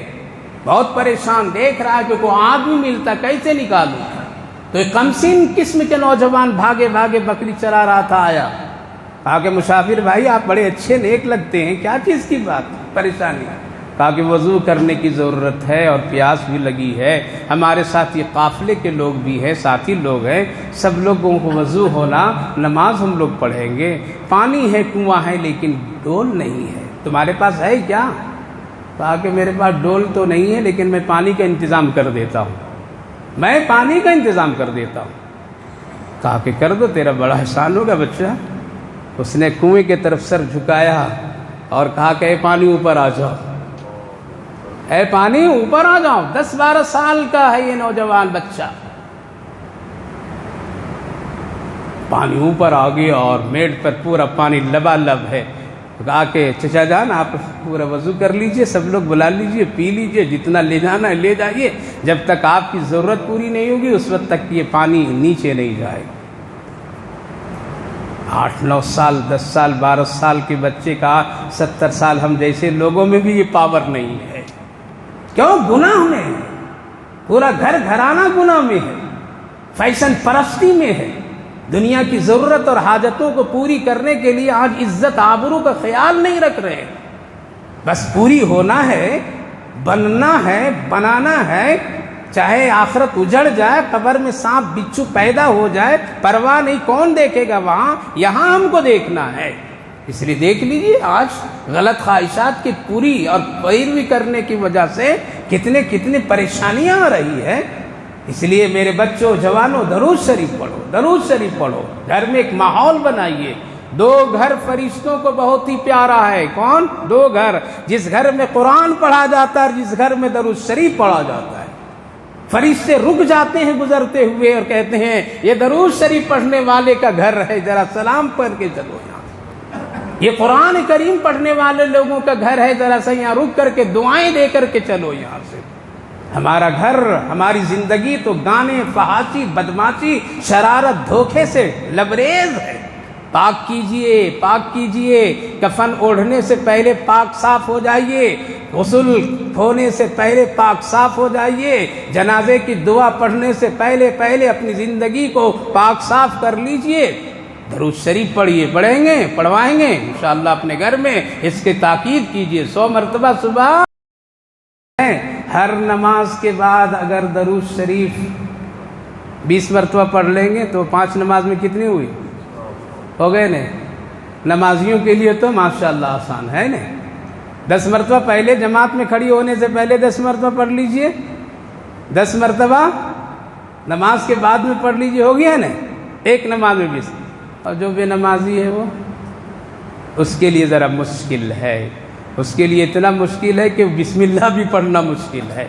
A: بہت پریشان، دیکھ رہا ہے کہ کوئی آدمی ملتا کیسے نکالوں، تو ایک کمسین قسم کے نوجوان بھاگے بھاگے بکری چرا رہا تھا، آیا، کہا کہ مسافر بھائی آپ بڑے اچھے نیک لگتے ہیں، کیا چیز کی بات، پریشانی، کہا کہ وضو کرنے کی ضرورت ہے اور پیاس بھی لگی ہے، ہمارے ساتھ یہ قافلے کے لوگ بھی ہیں، ساتھی لوگ ہیں، سب لوگوں کو وضو ہونا، نماز ہم لوگ پڑھیں گے، پانی ہے، کنواں ہے، لیکن ڈول نہیں ہے، تمہارے پاس ہے کیا؟ کہا کہ میرے پاس ڈول تو نہیں ہے لیکن میں پانی کا انتظام کر دیتا ہوں، میں پانی کا انتظام کر دیتا ہوں۔ کہا کہ کر دو، تیرا بڑا احسان ہوگا بچہ۔ اس نے کنویں کی طرف سر جھکایا اور کہا کہ اے پانی اوپر آ جاؤ، اے پانی اوپر آ جاؤ۔ 10-12 سال کا ہے یہ نوجوان بچہ، پانی اوپر آ گیا اور میڑ پر پورا پانی لبالب ہے۔ کہا کہ چچا جان آپ پورا وضو کر لیجئے، سب لوگ بلا لیجئے، پی لیجئے، جتنا لے جانا ہے لے جائیے، جب تک آپ کی ضرورت پوری نہیں ہوگی اس وقت تک یہ پانی نیچے نہیں جائے گا۔ 8-9 سال 10 سال 12 سال کے بچے کا 70 سال ہم جیسے لوگوں میں بھی یہ پاور نہیں ہے، کیوں؟ گناہ میں ہے، پورا گھر گھرانہ گناہ میں ہے، فیشن پرستی میں ہے، دنیا کی ضرورت اور حاجتوں کو پوری کرنے کے لیے آج عزت آبرو کا خیال نہیں رکھ رہے، بس پوری ہونا ہے، بننا ہے، بنانا ہے، چاہے آخرت اجڑ جائے، قبر میں سانپ بچھو پیدا ہو جائے، پرواہ نہیں، کون دیکھے گا وہاں، یہاں ہم کو دیکھنا ہے۔ اس لیے دیکھ لیجیے آج غلط خواہشات کی پوری اور پیروی کرنے کی وجہ سے کتنے پریشانیاں آ رہی ہے۔ اس لیے میرے بچوں جوانوں درود شریف پڑھو، درود شریف پڑھو، گھر میں ایک ماحول بنائیے۔ 2 گھر فرشتوں کو بہت ہی پیارا ہے، کون؟ 2 گھر، جس گھر میں قرآن پڑھا جاتا ہے اور جس گھر میں درود شریف پڑھا جاتا ہے، فرشتے رک جاتے ہیں گزرتے ہوئے اور کہتے ہیں یہ درود شریف پڑھنے والے کا گھر ہے، ذرا سلام پڑھ کے چلو یہاں، یہ قرآن کریم پڑھنے والے لوگوں کا گھر ہے، ذرا سا یہاں رک کر کے دعائیں دے کر کے چلو یہاں سے۔ ہمارا گھر، ہماری زندگی تو گانے، فحاشی، بدماشی، شرارت، دھوکے سے لبریز ہے۔ پاک کیجئے، پاک کیجئے، کفن اوڑھنے سے پہلے پاک صاف ہو جائیے، غسل ہونے سے پہلے پاک صاف ہو جائیے، جنازے کی دعا پڑھنے سے پہلے اپنی زندگی کو پاک صاف کر لیجئے، درود شریف پڑھیے، پڑھیں گے، پڑھوائیں گے انشاءاللہ اپنے گھر میں، اس کی تاکید کیجئے۔ 100 مرتبہ صبح، ہر نماز کے بعد اگر درود شریف 20 مرتبہ پڑھ لیں گے تو 5 نماز میں کتنی ہوئی؟ ہو گئے نا؟ نمازیوں کے لیے تو ماشاءاللہ آسان ہے نا۔ 10 مرتبہ پہلے جماعت میں کھڑی ہونے سے پہلے 10 مرتبہ پڑھ لیجئے، 10 مرتبہ نماز کے بعد میں پڑھ لیجئے، ہو گیا نا؟ ایک نماز میں 20۔ اور جو بے نمازی ہے وہ، اس کے لیے ذرا مشکل ہے، اس کے لیے اتنا مشکل ہے کہ بسم اللہ بھی پڑھنا مشکل ہے،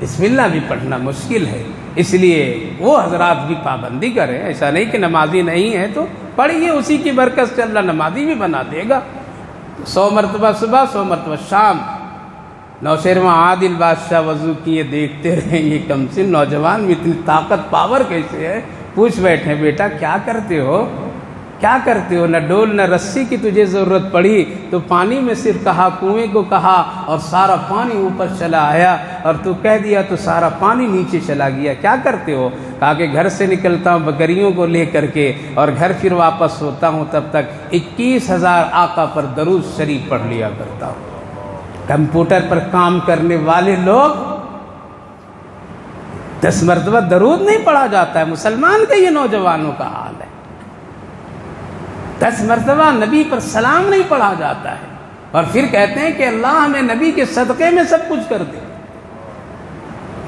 A: بسم اللہ بھی پڑھنا مشکل ہے۔ اس لیے وہ حضرات بھی پابندی کریں، ایسا نہیں کہ نمازی نہیں ہے تو پڑھیے، اسی کی برکت سے اللہ نمازی بھی بنا دے گا۔ 100 مرتبہ صبح، 100 مرتبہ شام۔ نوشیروان عادل بادشاہ وضو کیے دیکھتے رہے، یہ کم سن نوجوان میں اتنی طاقت پاور کیسے ہے؟ پوچھ بیٹھے بیٹا کیا کرتے ہو، کیا کرتے ہو؟ نہ ڈول نہ رسی کی تجھے ضرورت پڑی تو پانی میں صرف کہا، کنویں کو کہا اور سارا پانی اوپر چلا آیا، اور تو کہہ دیا تو سارا پانی نیچے چلا گیا، کیا کرتے ہو؟ کہا کہ گھر سے نکلتا ہوں بکریوں کو لے کر کے اور گھر پھر واپس ہوتا ہوں، تب تک 21,000 آقا پر درود شریف پڑھ لیا کرتا ہوں۔ کمپیوٹر پر کام کرنے والے لوگ 10 مرتبہ درود نہیں پڑھا جاتا ہے، مسلمان کا یہ نوجوانوں کا حال ہے۔ 10 مرتبہ نبی پر سلام نہیں پڑھا جاتا ہے، اور پھر کہتے ہیں کہ اللہ ہمیں نبی کے صدقے میں سب کچھ کر دے۔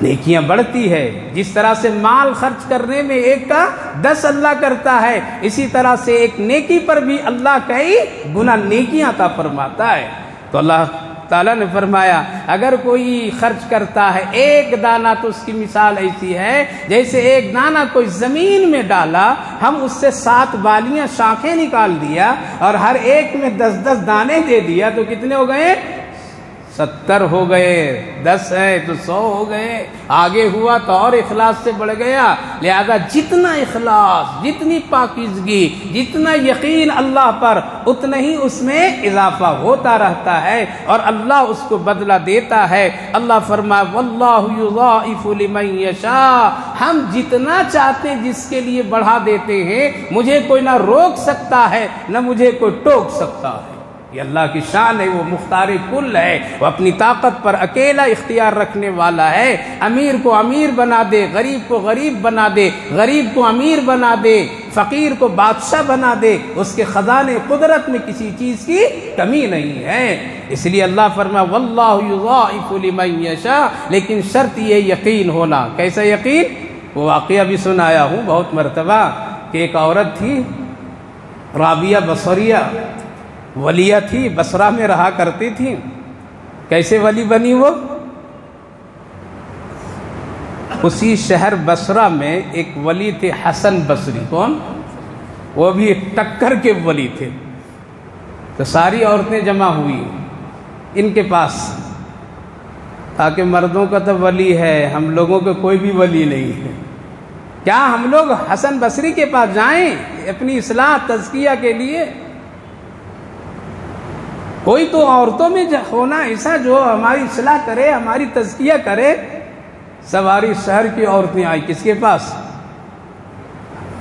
A: نیکیاں بڑھتی ہے، جس طرح سے مال خرچ کرنے میں ایک کا 10 اللہ کرتا ہے، اسی طرح سے ایک نیکی پر بھی اللہ کئی گنا نیکیاں عطا فرماتا ہے۔ تو اللہ تعالیٰ نے فرمایا اگر کوئی خرچ کرتا ہے 1 دانہ تو اس کی مثال ایسی ہے جیسے 1 دانہ کوئی زمین میں ڈالا، ہم اس سے 7 بالیاں شاخیں نکال دیا اور ہر ایک میں 10-10 دانے دے دیا تو کتنے ہو گئے؟ 70 ہو گئے، 10 ہے تو 100 ہو گئے، آگے ہوا تو اور اخلاص سے بڑھ گیا۔ لہذا جتنا اخلاص، جتنی پاکیزگی، جتنا یقین اللہ پر، اتنا ہی اس میں اضافہ ہوتا رہتا ہے اور اللہ اس کو بدلہ دیتا ہے۔ اللہ فرمائے واللہ یضاعف لمن یشاء، ہم جتنا چاہتے ہیں جس کے لیے بڑھا دیتے ہیں، مجھے کوئی نہ روک سکتا ہے نہ مجھے کوئی ٹوک سکتا ہے۔ یہ اللہ کی شان ہے، وہ مختار کل ہے، وہ اپنی طاقت پر اکیلا اختیار رکھنے والا ہے۔ امیر کو امیر بنا دے، غریب کو غریب بنا دے، غریب کو امیر بنا دے، فقیر کو بادشاہ بنا دے، اس کے خزانے قدرت میں کسی چیز کی کمی نہیں ہے۔ اس لیے اللہ فرمایا واللہ یضاعف لمن یشاء، لیکن شرط یہ یقین ہونا۔ کیسا یقین؟ وہ واقعہ بھی سنایا ہوں بہت مرتبہ کہ ایک عورت تھی رابعہ بصریہ، ولیہ تھی، بصرہ میں رہا کرتی تھی۔ کیسے ولی بنی وہ؟ اسی شہر بصرہ میں ایک ولی تھے حسن بصری۔ کون؟ وہ بھی ایک ٹکر کے ولی تھے۔ تو ساری عورتیں جمع ہوئی ان کے پاس، تاکہ مردوں کا تو ولی ہے، ہم لوگوں کا کوئی بھی ولی نہیں ہے، کیا ہم لوگ حسن بصری کے پاس جائیں اپنی اصلاح تزکیہ کے لیے؟ کوئی تو عورتوں میں ہونا ایسا جو ہماری اصلاح کرے، ہماری تزکیہ کرے۔ سواری شہر کی عورتیں آئی کس کے پاس؟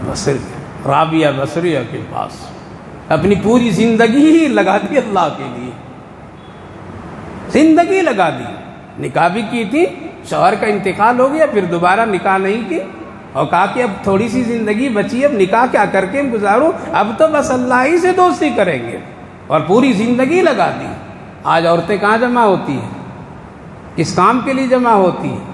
A: بصری، رابعہ بصریہ کے پاس۔ اپنی پوری زندگی ہی لگا دی اللہ کے لیے، زندگی لگا دی۔ نکاح بھی کی تھی، شوہر کا انتقال ہو گیا، پھر دوبارہ نکاح نہیں کی، اور کہا کہ اب تھوڑی سی زندگی بچی، اب نکاح کیا کر کے گزاروں، اب تو بس اللہ ہی سے دوستی کریں گے، اور پوری زندگی لگا دی۔ آج عورتیں کہاں جمع ہوتی ہیں؟ کس کام کے لیے جمع ہوتی ہیں؟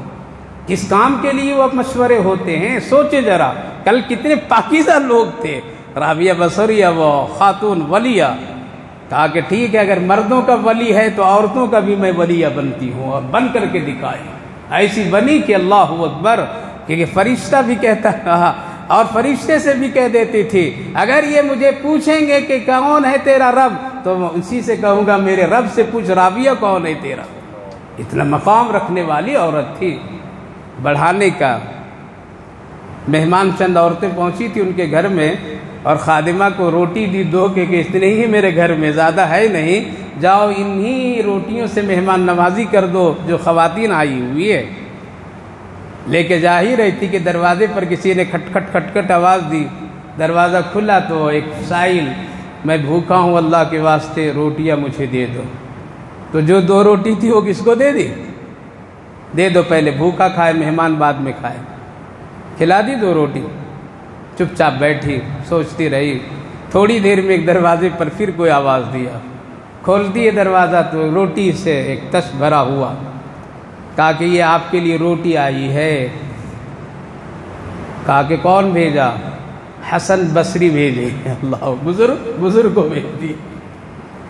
A: کس کام کے لیے وہ مشورے ہوتے ہیں؟ سوچے ذرا، کل کتنے پاکیزہ لوگ تھے۔ رابعہ بصریہ وہ خاتون ولیہ، کہا کہ ٹھیک ہے اگر مردوں کا ولی ہے تو عورتوں کا بھی میں ولیہ بنتی ہوں، اور بن کر کے دکھائی۔ ایسی بنی کہ اللہ اکبر، کہ فرشتہ بھی کہتا رہا اور فرشتے سے بھی کہہ دیتی تھی اگر یہ مجھے پوچھیں گے کہ کون ہے تیرا رب تو میں اسی سے کہوں گا میرے رب سے پوچھ رابعہ کون ہے تیرا۔ اتنا مقام رکھنے والی عورت تھی۔ بڑھانے کا، مہمان چند عورتیں پہنچی تھی ان کے گھر میں، اور خادمہ کو روٹی دی دو کہ اتنے ہی میرے گھر میں، زیادہ ہے نہیں، جاؤ انہی روٹیوں سے مہمان نوازی کر دو جو خواتین آئی ہوئی ہے۔ لے کے جا ہی رہی تھی کہ دروازے پر کسی نے کھٹ کھٹ کھٹ کھٹ آواز دی، دروازہ کھلا تو ایک سائل، میں بھوکا ہوں اللہ کے واسطے روٹیاں مجھے دے دو۔ تو جو دو روٹی تھی وہ کس کو دے دی؟ دے دو، پہلے بھوکا کھائے مہمان بعد میں کھائے۔ کھلا دی دو روٹی، چپ چاپ بیٹھی سوچتی رہی۔ تھوڑی دیر میں ایک دروازے پر پھر کوئی آواز دیا، کھولتی ہے دروازہ تو روٹی سے ایک تش بھرا ہوا۔ کہا کہ یہ آپ کے لیے روٹی آئی ہے۔ کہا کہ کون بھیجا؟ حسن بصری بھیجے۔ اللہ، بزرگ کو بھیج دی،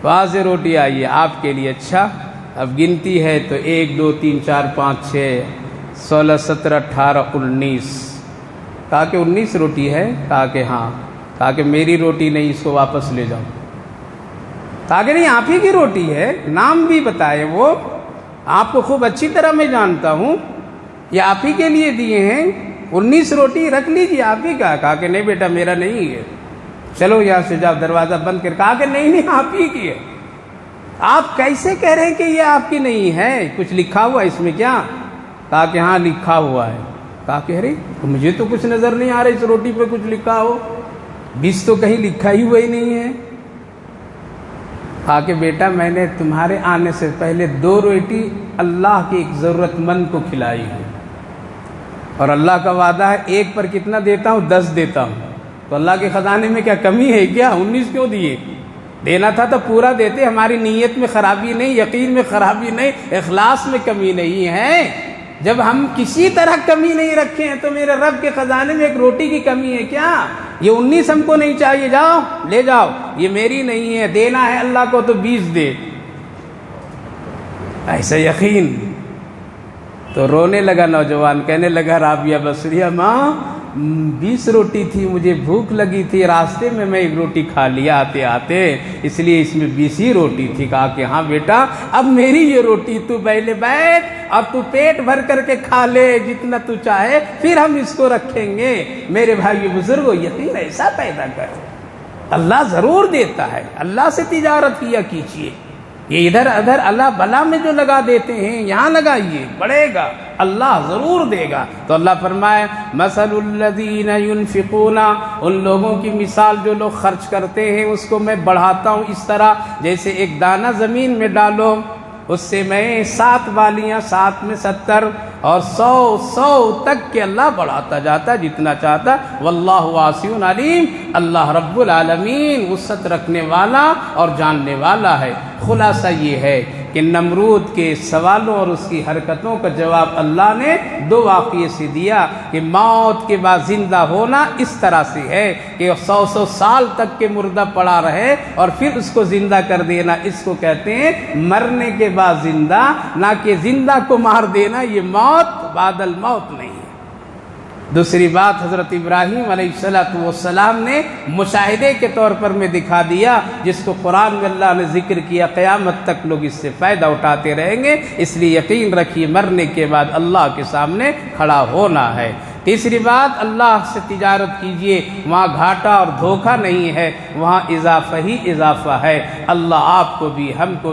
A: وہاں سے روٹی آئی ہے آپ کے لیے۔ اچھا، اب گنتی ہے تو 1 2 3 4 5 6 16 17 18 19۔ کہا کہ 19 روٹی ہے؟ کہا کہ ہاں۔ کہا کہ میری روٹی نہیں، اس کو واپس لے جاؤ۔ کہا کہ نہیں آپ ہی کی روٹی ہے، نام بھی بتائے وہ، آپ کو خوب اچھی طرح میں جانتا ہوں، یہ آپ ہی کے لیے دیے ہیں، 19 روٹی رکھ لیجیے آپ ہی کا۔ کہا کہ نہیں بیٹا میرا نہیں ہے، چلو یہاں سے جاؤ، دروازہ بند کر۔ کہا کہ نہیں آپ ہی کی ہے۔ آپ کیسے کہہ رہے ہیں کہ یہ آپ کی نہیں ہے؟ کچھ لکھا ہوا اس میں کیا؟ کہا کہ ہاں لکھا ہوا ہے۔ کہا کہ ارے مجھے تو کچھ نظر نہیں آ رہا اس روٹی پہ کچھ لکھا ہو، 20 تو کہیں لکھا ہی ہوا ہی نہیں ہے۔ کہا کہ بیٹا میں نے تمہارے آنے سے پہلے 2 روٹی اللہ کی ایک ضرورت مند کو کھلائی ہے، اور اللہ کا وعدہ ہے 1 پر کتنا دیتا ہوں؟ 10 دیتا ہوں۔ تو اللہ کے خزانے میں کیا کمی ہے کیا؟ 19 کیوں دیے؟ دینا تھا تو پورا دیتے، ہماری نیت میں خرابی نہیں، یقین میں خرابی نہیں، اخلاص میں کمی نہیں ہے۔ جب ہم کسی طرح کمی نہیں رکھے ہیں تو میرے رب کے خزانے میں 1 روٹی کی کمی ہے کیا؟ یہ 19 ہم کو نہیں چاہیے، جاؤ لے جاؤ، یہ میری نہیں ہے، دینا ہے اللہ کو تو 20 دے۔ ایسا یقین۔ تو رونے لگا نوجوان، کہنے لگا رابعہ بصریہ ماں 20 روٹی تھی، مجھے بھوک لگی تھی، راستے میں 1 روٹی کھا لیا آتے آتے، اس لیے اس میں 20 ہی روٹی تھی۔ کہا کہ ہاں بیٹا اب میری یہ روٹی، تو پہلے بیٹھ، اب تو پیٹ بھر کر کے کھا لے جتنا تو چاہے، پھر ہم اس کو رکھیں گے۔ میرے بھائی بزرگوں، یقین ایسا پیدا کرو، اللہ ضرور دیتا ہے، اللہ سے تجارت کیا کیجیے، یہ ادھر ادھر اللہ بلا میں جو لگا دیتے ہیں یہاں لگائیے، بڑھے گا، اللہ ضرور دے گا۔ تو اللہ فرمائے مثل الذین ينفقون، ان لوگوں کی مثال جو لوگ خرچ کرتے ہیں اس کو میں بڑھاتا ہوں اس طرح جیسے ایک دانہ زمین میں ڈالو، اس سے میں 7 بالیاں، 7 میں 70 اور 100 تک کہ اللہ بڑھاتا جاتا جتنا چاہتا۔ واللہ واسع علیم، اللہ رب العالمین وسعت رکھنے والا اور جاننے والا ہے۔ خلاصہ یہ ہے کہ نمرود کے سوالوں اور اس کی حرکتوں کا جواب اللہ نے 2 واقعے سے دیا کہ موت کے بعد زندہ ہونا اس طرح سے ہے کہ 100 سال تک کے مردہ پڑا رہے اور پھر اس کو زندہ کر دینا، اس کو کہتے ہیں مرنے کے بعد زندہ، نہ کہ زندہ کو مار دینا، یہ موت بعد الموت نہیں ہے۔ دوسری بات حضرت ابراہیم علیہ السلام نے مشاہدے کے طور پر میں دکھا دیا، جس کو قرآن میں اللہ نے ذکر کیا، قیامت تک لوگ اس سے فائدہ اٹھاتے رہیں گے، اس لیے یقین رکھیے مرنے کے بعد اللہ کے سامنے کھڑا ہونا ہے۔ تیسری بات، اللہ سے تجارت کیجئے، وہاں گھاٹا اور دھوکہ نہیں ہے، وہاں اضافہ ہی اضافہ ہے۔ اللہ آپ کو بھی ہم کو